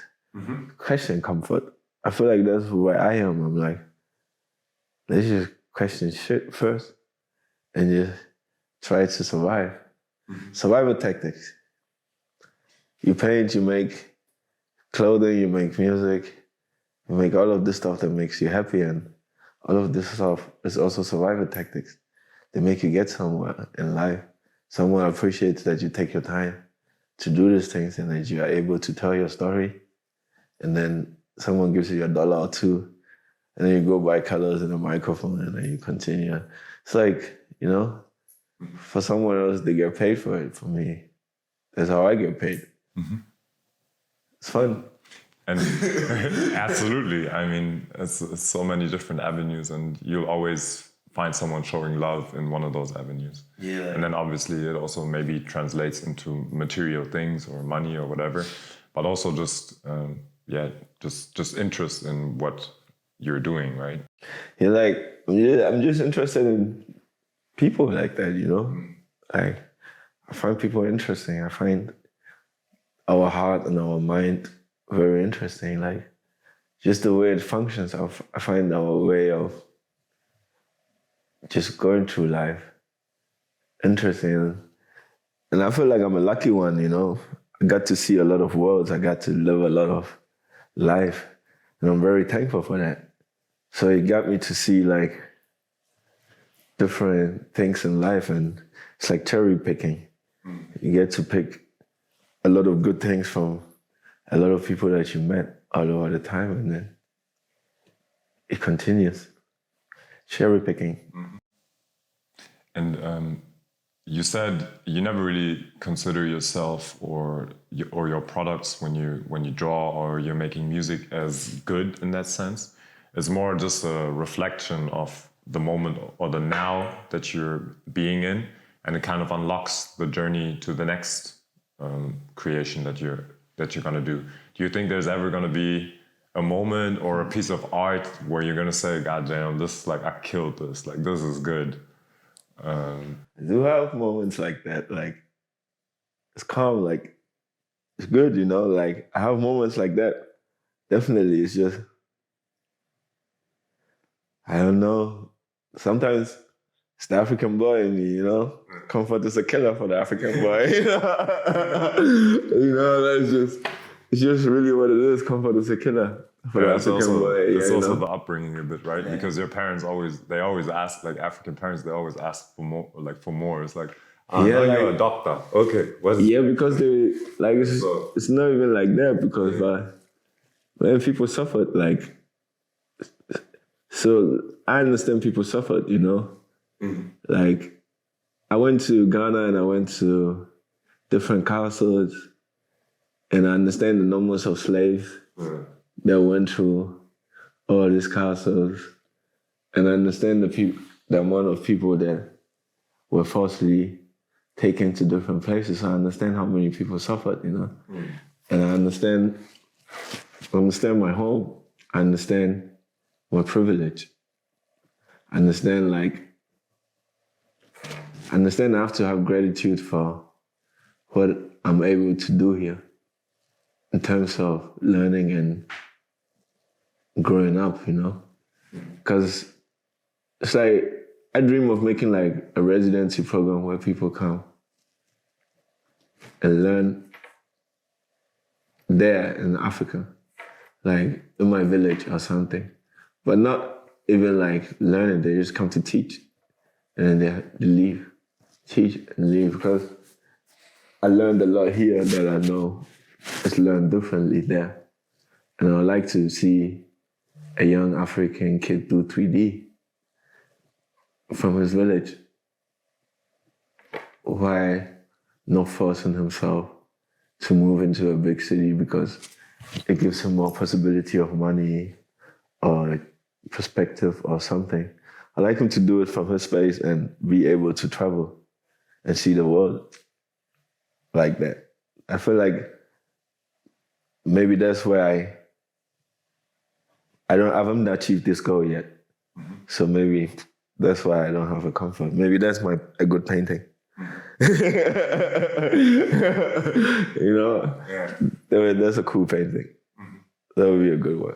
question comfort. I feel like that's where I am. I'm like, let's just question shit first and just try to survive. Mm-hmm. Survival tactics. You paint, you make clothing, you make music, you make all of this stuff that makes you happy, and all of this stuff is also survival tactics. They make you get somewhere in life. Someone appreciates that you take your time to do these things and that you are able to tell your story. And then someone gives you $1 or $2, and then you go buy colors and a microphone, and then you continue. It's like, you know, for someone else, they get paid for it. For me, that's how I get paid. Mm-hmm. It's fun. And absolutely. I mean, it's so many different avenues, and you'll always find someone showing love in one of those avenues. Yeah. And then obviously it also maybe translates into material things or money or whatever, but also just interest in what you're doing, right? Yeah, like, I'm just interested in people like that, you know? Like, I find people interesting. I find our heart and our mind very interesting. Like, just the way it functions, I find our way of just going through life interesting. And I feel like I'm a lucky one, you know. I got to see a lot of worlds. I got to live a lot of life. And I'm very thankful for that. So it got me to see like different things in life, and it's like cherry picking. You get to pick a lot of good things from a lot of people that you met all over the time, and then it continues. Cherry picking. And you said you never really consider yourself or your products when you draw or you're making music as good in that sense. It's more just a reflection of the moment or the now that you're being in, and it kind of unlocks the journey to the next creation that you're gonna do. Do you think there's ever gonna be a moment or a piece of art where you're gonna say, "God damn, this like I killed this. Like this is good"? I do have moments like that. Like it's calm. Like it's good, you know. Like I have moments like that. Definitely, it's just I don't know. Sometimes it's the African boy in me, you know. Comfort is a killer for the African boy. You know, it's just really what it is. Comfort is a killer for the African boy. It's also the upbringing a bit, right? Yeah. Because your parents always ask, like African parents, they always ask for more, like for more. It's like, you're a doctor. Okay, what's because they like it's not even like that because when people suffered, like. So I understand people suffered, you know. Like I went to Ghana and I went to different castles, and I understand the numbers of slaves that went through all these castles, and I understand the amount of people that were forcibly taken to different places. I understand how many people suffered, you know. And I understand my home. I understand my privilege. I understand I have to have gratitude for what I'm able to do here in terms of learning and growing up, you know? Because it's like, I dream of making like a residency program where people come and learn there in Africa, like in my village or something. But not even like learning, they just come to teach. And then they leave, teach and leave. Because I learned a lot here that I know is learned differently there. And I would like to see a young African kid do 3D from his village. Why not forcing himself to move into a big city because it gives him more possibility of money or perspective or something. I like him to do it from his space and be able to travel and see the world like that. I feel like maybe that's where I haven't achieved this goal yet. So maybe that's why I don't have a comfort. Maybe that's a good painting. You know? Yeah. That's a cool painting. That would be a good one.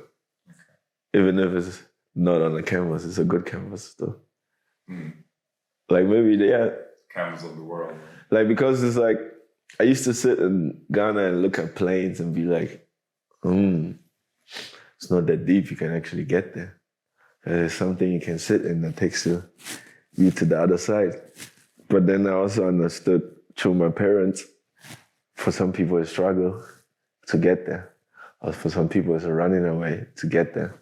Even if it's not on a canvas, it's a good canvas still. Like maybe canvas of the world. Like because it's like I used to sit in Ghana and look at planes and be like, it's not that deep, you can actually get there. There's something you can sit in that takes you to the other side. But then I also understood through my parents, for some people it's a struggle to get there. Or for some people it's a running away to get there.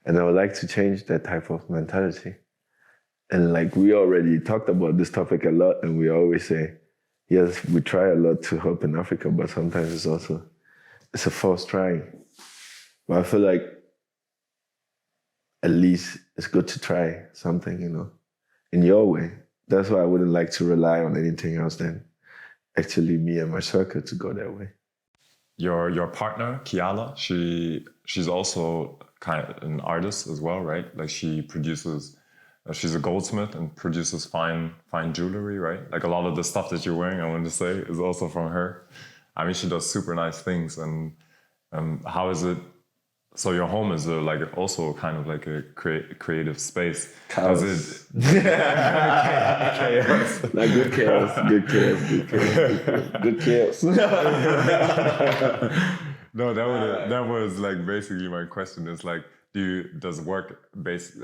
And I would like to change that type of mentality. And like we already talked about this topic a lot, and we always say, yes, we try a lot to help in Africa, but sometimes it's a false trying. But I feel like at least it's good to try something, you know, in your way. That's why I wouldn't like to rely on anything else than actually me and my circle to go that way. Your partner, Kiala, she's also kind of an artist as well, right? Like she produces, she's a goldsmith and produces fine jewelry, right? Like a lot of the stuff that you're wearing, I wanted to say, is also from her. I mean, she does super nice things. And how is it So your home is like also kind of like a creative space. Chaos. Chaos. Like good chaos. No, that was like basically my question. Is like, does work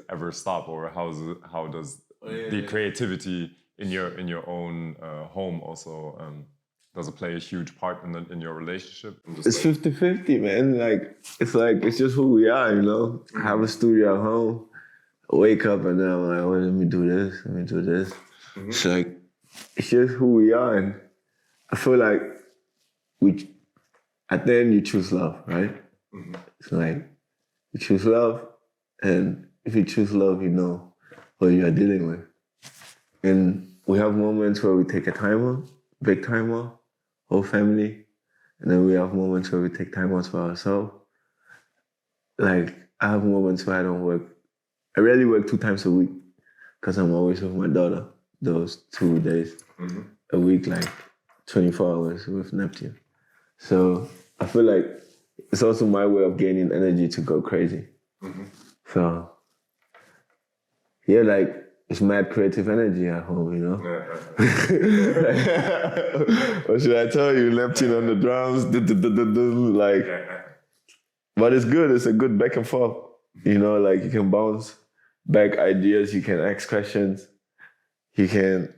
ever stop, or how does the creativity in your own home also does it play a huge part in your relationship? It's 50-50, man. It's just who we are, you know. I have a studio at home. I wake up and then I'm like, let me do this. Mm-hmm. It's like, it's just who we are. And I feel like at the end you choose love, right? Mm-hmm. It's like, you choose love, and if you choose love, you know what you are dealing with. And we have moments where we take a timer, big timer, whole family, and then we have moments where we take time out for ourselves. Like, I have moments where I don't work. I rarely work 2 times a week because I'm always with my daughter those 2 days a week, like 24 hours with Neptune. So I feel like it's also my way of gaining energy to go crazy. Mm-hmm. So, yeah, like, it's mad creative energy at home, you know? What should I tell you? Neptune on the drums, like, but it's good. It's a good back and forth. You know, like, you can bounce back ideas, you can ask questions, you can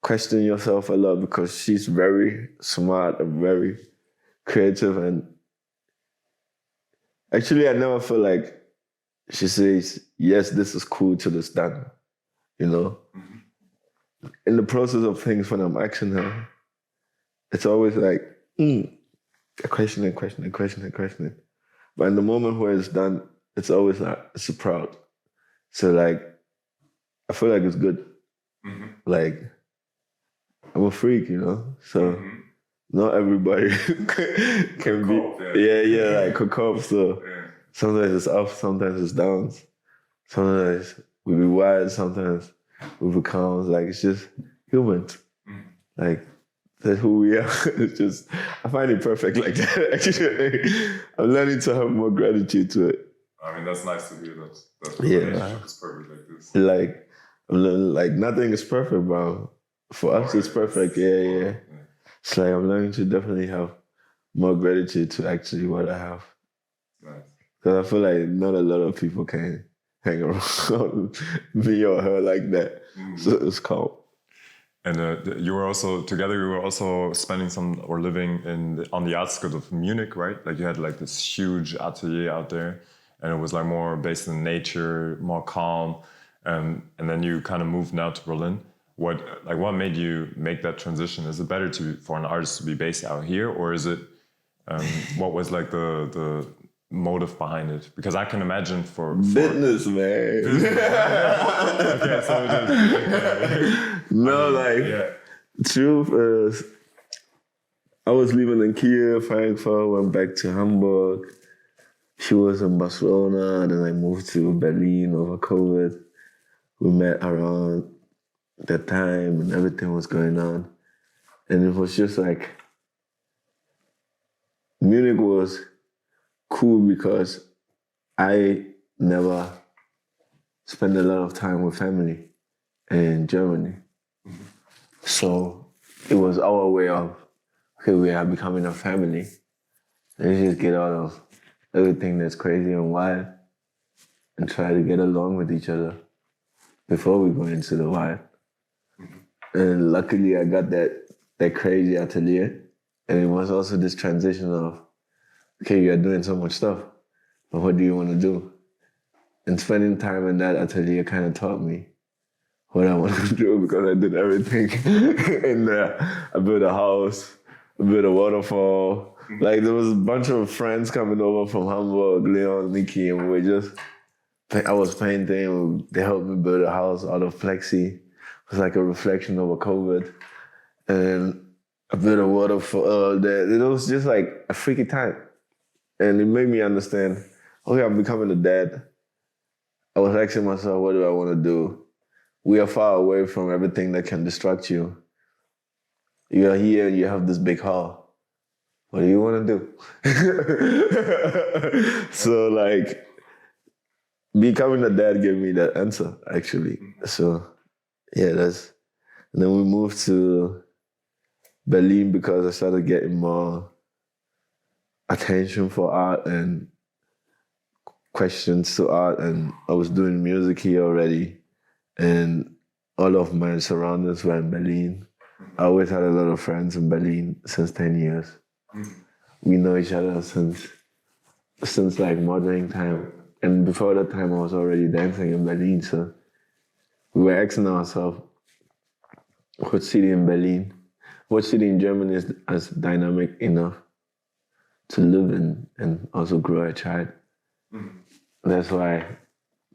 question yourself a lot because she's very smart and very creative. And actually, I never feel like she says, yes, this is cool till it's done. You know, in the process of things when I'm asking her, it's always like questioning. But in the moment where it's done, it's always like, it's proud. So like, I feel like it's good. Mm-hmm. Like, I'm a freak, you know? So not everybody can be, like cook up. So sometimes it's up, sometimes it's down. Sometimes we be wild, sometimes we become like, it's just humans. Like, that's who we are. It's just, I find it perfect like that. Actually, I'm learning to have more gratitude to it. I mean, that's nice to hear that the relationship is perfect like this. Like, I'm learning, like, nothing is perfect, bro. For us, it's perfect. Yeah. It's like, I'm learning to definitely have more gratitude to actually what I have. Nice. Because I feel like not a lot of people can hang around me or her like that. So it's calm. And you were also spending living on the outskirts of Munich, right? Like, you had like this huge atelier out there, and it was like more based in nature, more calm. And then you kind of moved now to Berlin. What made you make that transition? Is it better for an artist to be based out here, or is it what was like the motive behind it? Because I can imagine for business, man. Okay, so truth is, I was living in Kiev, Frankfurt, went back to Hamburg. She was in Barcelona, then I moved to Berlin over COVID. We met around that time and everything was going on. And it was just like, Munich was cool because I never spent a lot of time with family in Germany. Mm-hmm. So it was our way of, okay, we are becoming a family. Let's just get out of everything that's crazy and wild and try to get along with each other before we go into the wild. Mm-hmm. And luckily I got that crazy atelier. And it was also this transition of, okay, you're doing so much stuff, but what do you want to do? And spending time in that atelier kind of taught me what I want to do because I did everything in there. I built a house, I built a waterfall. Like, there was a bunch of friends coming over from Hamburg, Leon, Nikki, and I was painting. They helped me build a house out of plexi. It was like a reflection over COVID. And I built a waterfall there. It was just like a freaky time. And it made me understand, okay, I'm becoming a dad. I was asking myself, what do I want to do? We are far away from everything that can distract you. You are here, you have this big hall. what do you want to do? So like, becoming a dad gave me that answer, actually. So yeah, and then we moved to Berlin because I started getting more attention for art and questions to art, and I was doing music here already, and all of my surroundings were in Berlin. I always had a lot of friends in Berlin since 10 years. We know each other since like modeling time. And before that time, I was already dancing in Berlin. So we were asking ourselves, what city in Berlin, what city in Germany is as dynamic enough to live in and also grow a child? That's why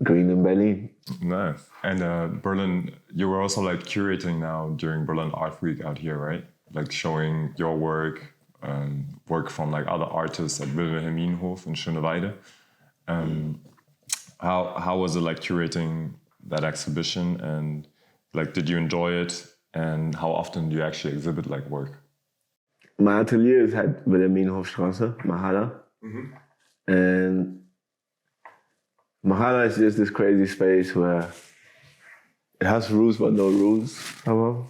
Green in Berlin. Nice. And Berlin, you were also like curating now during Berlin Art Week out here, right? Like showing your work, work from like other artists at Wilhelminenhof in Schöneweide. How was it like curating that exhibition, and like did you enjoy it, and how often do you actually exhibit like work? My atelier is at Wilhelminenhofstraße, Mahala. And Mahala is just this crazy space where it has rules but no rules somehow.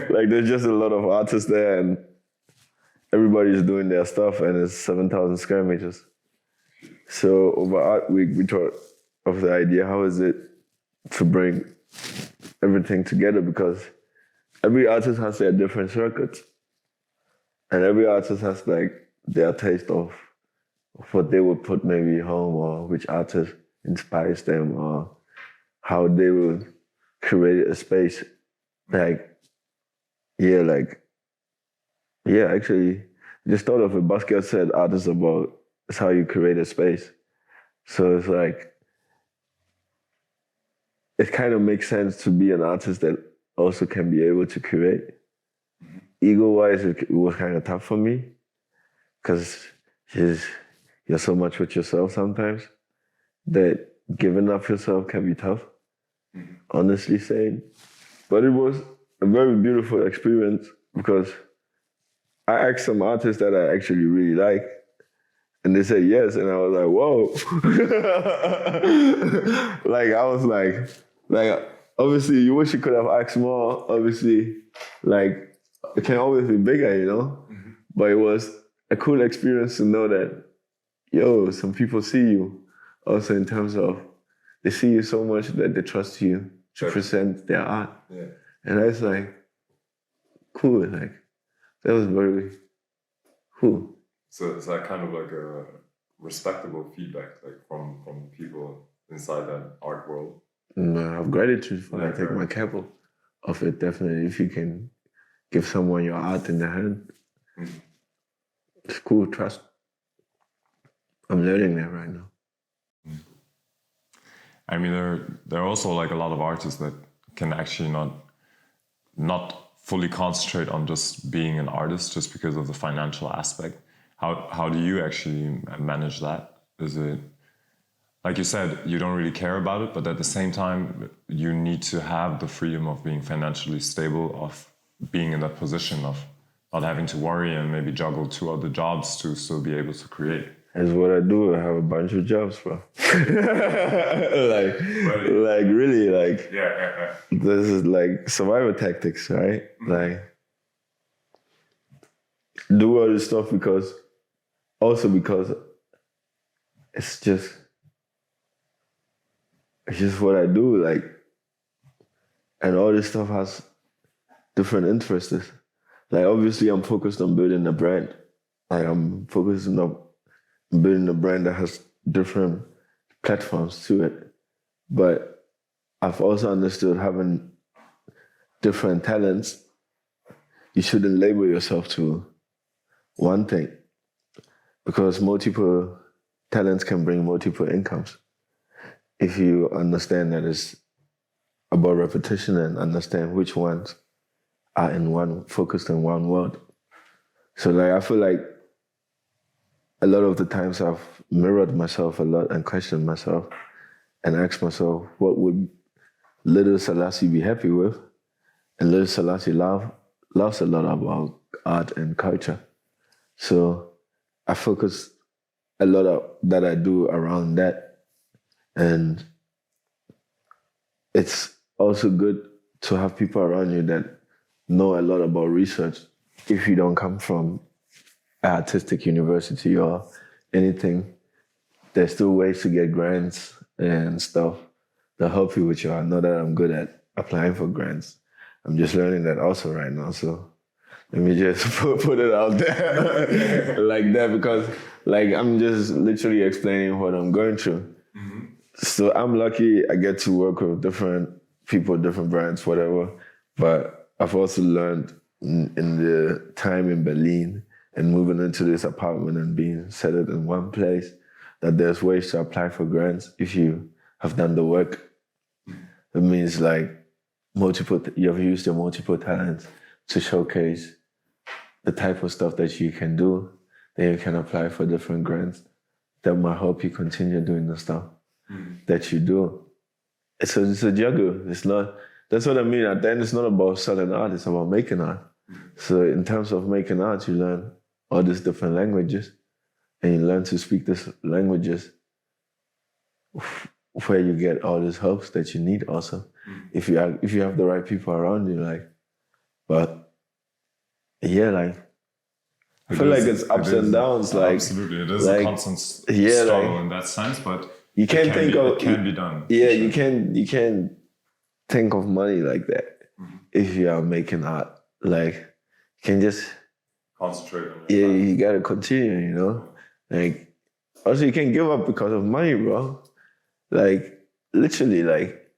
Like there's just a lot of artists there and everybody's doing their stuff, and it's 7,000 square meters. So over Art Week, we thought of the idea, how is it to bring everything together, because every artist has their different circuits, and every artist has like their taste of what they would put maybe home, or which artist inspires them, or how they will create a space. Actually, just thought of it. Basquiat said art is about, it's how you create a space. So it's like, it kind of makes sense to be an artist that also can be able to curate. Ego-wise, it was kind of tough for me, because you're so much with yourself sometimes that giving up yourself can be tough, honestly saying. But it was a very beautiful experience, because I asked some artists that I actually really like, and they said yes, and I was like, whoa. Obviously, you wish you could have asked more. Obviously, like, it can always be bigger, you know? But it was a cool experience to know that, some people see you. Also in terms of, they see you so much that they trust you to present their art. Yeah. And that's like, cool. Like, that was very cool. So it's like kind of like a respectable feedback, like from people inside that art world. I have gratitude for it. I take my cap of it, definitely. If you can give someone your art in their hand, it's cool, trust. I'm learning that right now. I mean, there are also like a lot of artists that can actually not fully concentrate on just being an artist just because of the financial aspect. How do you actually manage that? Is it, like you said, you don't really care about it, but at the same time, you need to have the freedom of being financially stable, of being in that position of not having to worry and maybe juggle 2 other jobs to still be able to create. That's what I do. I have a bunch of jobs, bro. Really. This is like survival tactics, right? Like, do all this stuff because it's just what I do. Like, and all this stuff has different interests. Like, obviously, I'm focused on building a brand. Like, I'm focused on building a brand that has different platforms to it. But I've also understood, having different talents, you shouldn't label yourself to one thing, because multiple talents can bring multiple incomes. If you understand that it's about repetition and understand which ones are focused in one world. So like, I feel like a lot of the times I've mirrored myself a lot and questioned myself and asked myself, what would little Selassie be happy with? And little Selassie loves a lot about art and culture. So I focus a lot of that I do around that. And it's also good to have people around you that know a lot about research. If you don't come from an artistic university or anything, there's still ways to get grants and stuff that help you with your. Not that I'm good at applying for grants. I'm just learning that also right now. So let me just put it out there like that, because like I'm just literally explaining what I'm going through. Mm-hmm. So I'm lucky I get to work with different people, different brands, whatever. But I've also learned in the time in Berlin and moving into this apartment and being settled in one place that there's ways to apply for grants if you have done the work. It means like you have used your multiple talents to showcase the type of stuff that you can do. Then you can apply for different grants that might help you continue doing the stuff that you do. It's a juggle. It's not. That's what I mean. At the end, it's not about selling art. It's about making art. So in terms of making art, you learn all these different languages, and you learn to speak these languages where you get all these helps that you need. Also, if you have the right people around you, like, but yeah, like. I feel like it's ups and downs. Like absolutely, it is like, a constant struggle in that sense, but you can't it can be done. Yeah, sure. You can't think of money like that if you are making art. Like you can just concentrate on it. Yeah, you gotta continue. You know, like also you can't give up because of money, bro. Like literally, like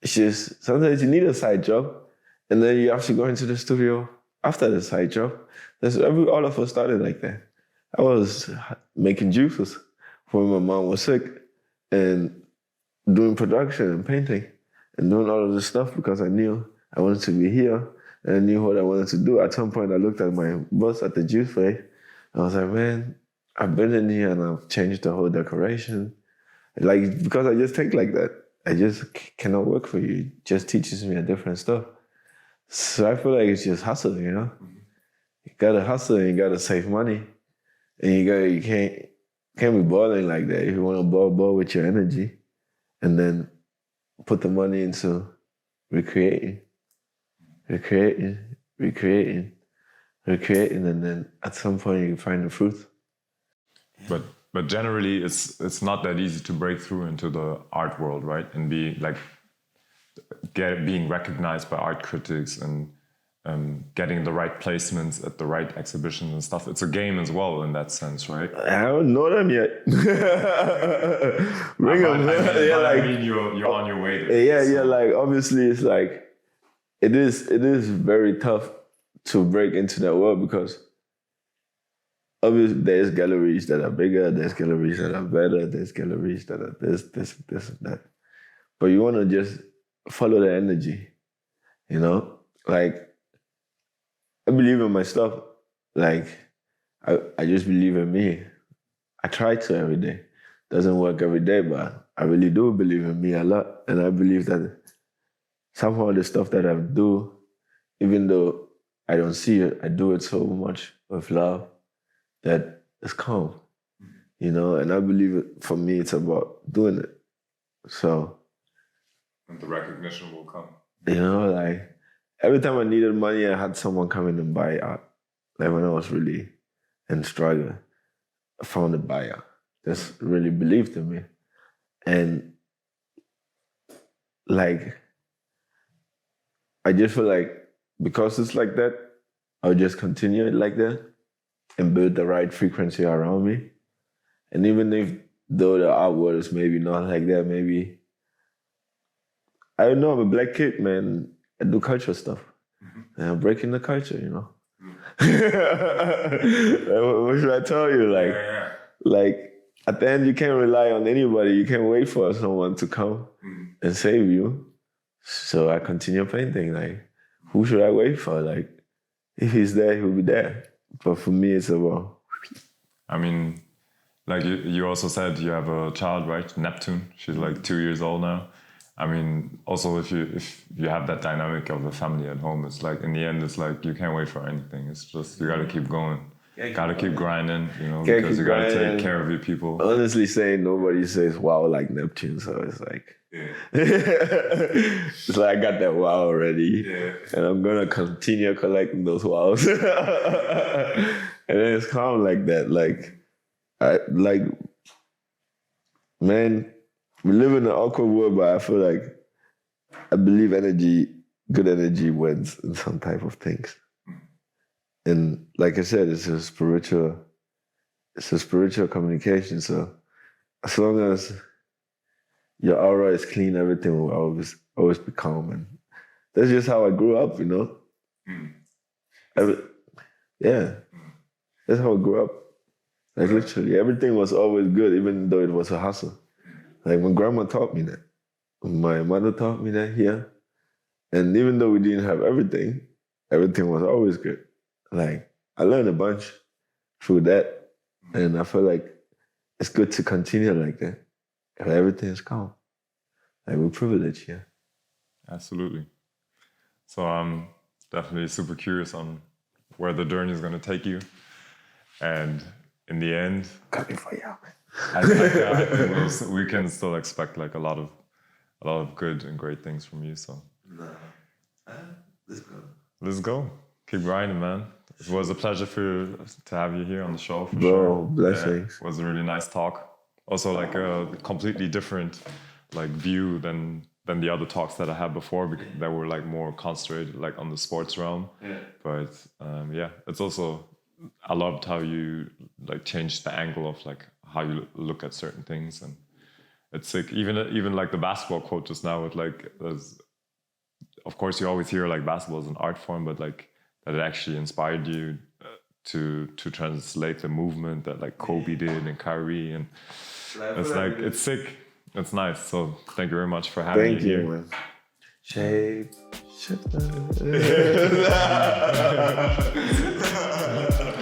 it's just sometimes you need a side job, and then you have to go into the studio after the side job. All of us started like that. I was making juices when my mom was sick and doing production and painting and doing all of this stuff because I knew I wanted to be here and I knew what I wanted to do. At some point, I looked at my boss at the juice place. I was like, man, I've been in here and I've changed the whole decoration. Like, because I just think like that. I just cannot work for you. It just teaches me a different stuff. So I feel like it's just hustle, you know? You gotta hustle and you gotta save money. And you can't be balling like that. If you wanna ball with your energy and then put the money into recreating, and then at some point you find the fruit. But generally it's not that easy to break through into the art world, right? And be like being recognized by art critics and getting the right placements at the right exhibitions and stuff. It's a game as well in that sense, right? I don't know them yet. Bring them. I mean, you're on your way there. Yeah, so. Yeah. Like obviously, it's like it is very tough to break into that world because obviously there's galleries that are bigger, there's galleries that are better, there's galleries that are this and that. But you want to just follow the energy, you know, like. I believe in my stuff. Like, I just believe in me. I try to every day. Doesn't work every day, but I really do believe in me a lot. And I believe that somehow the stuff that I do, even though I don't see it, I do it so much with love that it's calm, you know? And I believe it, for me, it's about doing it. So. And the recognition will come. You know, like, every time I needed money, I had someone come in and buy art. Like when I was really in struggle, I found a buyer that really believed in me. And like, I just feel like because it's like that, I'll just continue it like that and build the right frequency around me. And even though the art world is maybe not like that, maybe, I don't know, I'm a black kid, man. I do culture stuff. And I'm breaking the culture, you know. What should I tell you? Like at the end, you can't rely on anybody. You can't wait for someone to come and save you. So I continue painting. Like, who should I wait for? Like, if he's there, he'll be there. But for me, it's about. I mean, like you also said, you have a child, right? Neptune. She's like 2 years old now. I mean, also if you have that dynamic of the family at home, it's like in the end, it's like you can't wait for anything. It's just you got to keep going, got to keep grinding, you know, because you got to take care of your people. Honestly, saying nobody says wow like Neptune, so it's like it's like I got that wow already, and I'm gonna continue collecting those wows. And then it's kind of like that, man. We live in an awkward world, but I feel like I believe good energy wins in some type of things. And like I said, it's a spiritual communication. So as long as your aura is clean, everything will always be calm. And that's just how I grew up, you know. That's how I grew up. Like literally, everything was always good, even though it was a hustle. Like my grandma taught me that. My mother taught me that here. And even though we didn't have everything was always good. Like I learned a bunch through that. And I feel like it's good to continue like that. If everything is calm. Like we're privileged here. Absolutely. So I'm definitely super curious on where the journey is going to take you. And in the end, coming for you. I think we can still expect like a lot of good and great things from you. So let's go. Keep grinding, man. It was a pleasure to have you here on the show. For sure. Blessings. It was a really nice talk. Also, like a completely different like view than the other talks that I had before, because that were like more concentrated like on the sports realm. But it's also, I loved how you like changed the angle of like how you look at certain things, and it's sick. Even like the basketball quote just now with like, of course you always hear like basketball is an art form, but like that it actually inspired you to translate the movement that like Kobe did and Kyrie, and it's like it's sick. It's nice. So thank you very much for having me here. Man. Shapeshifters.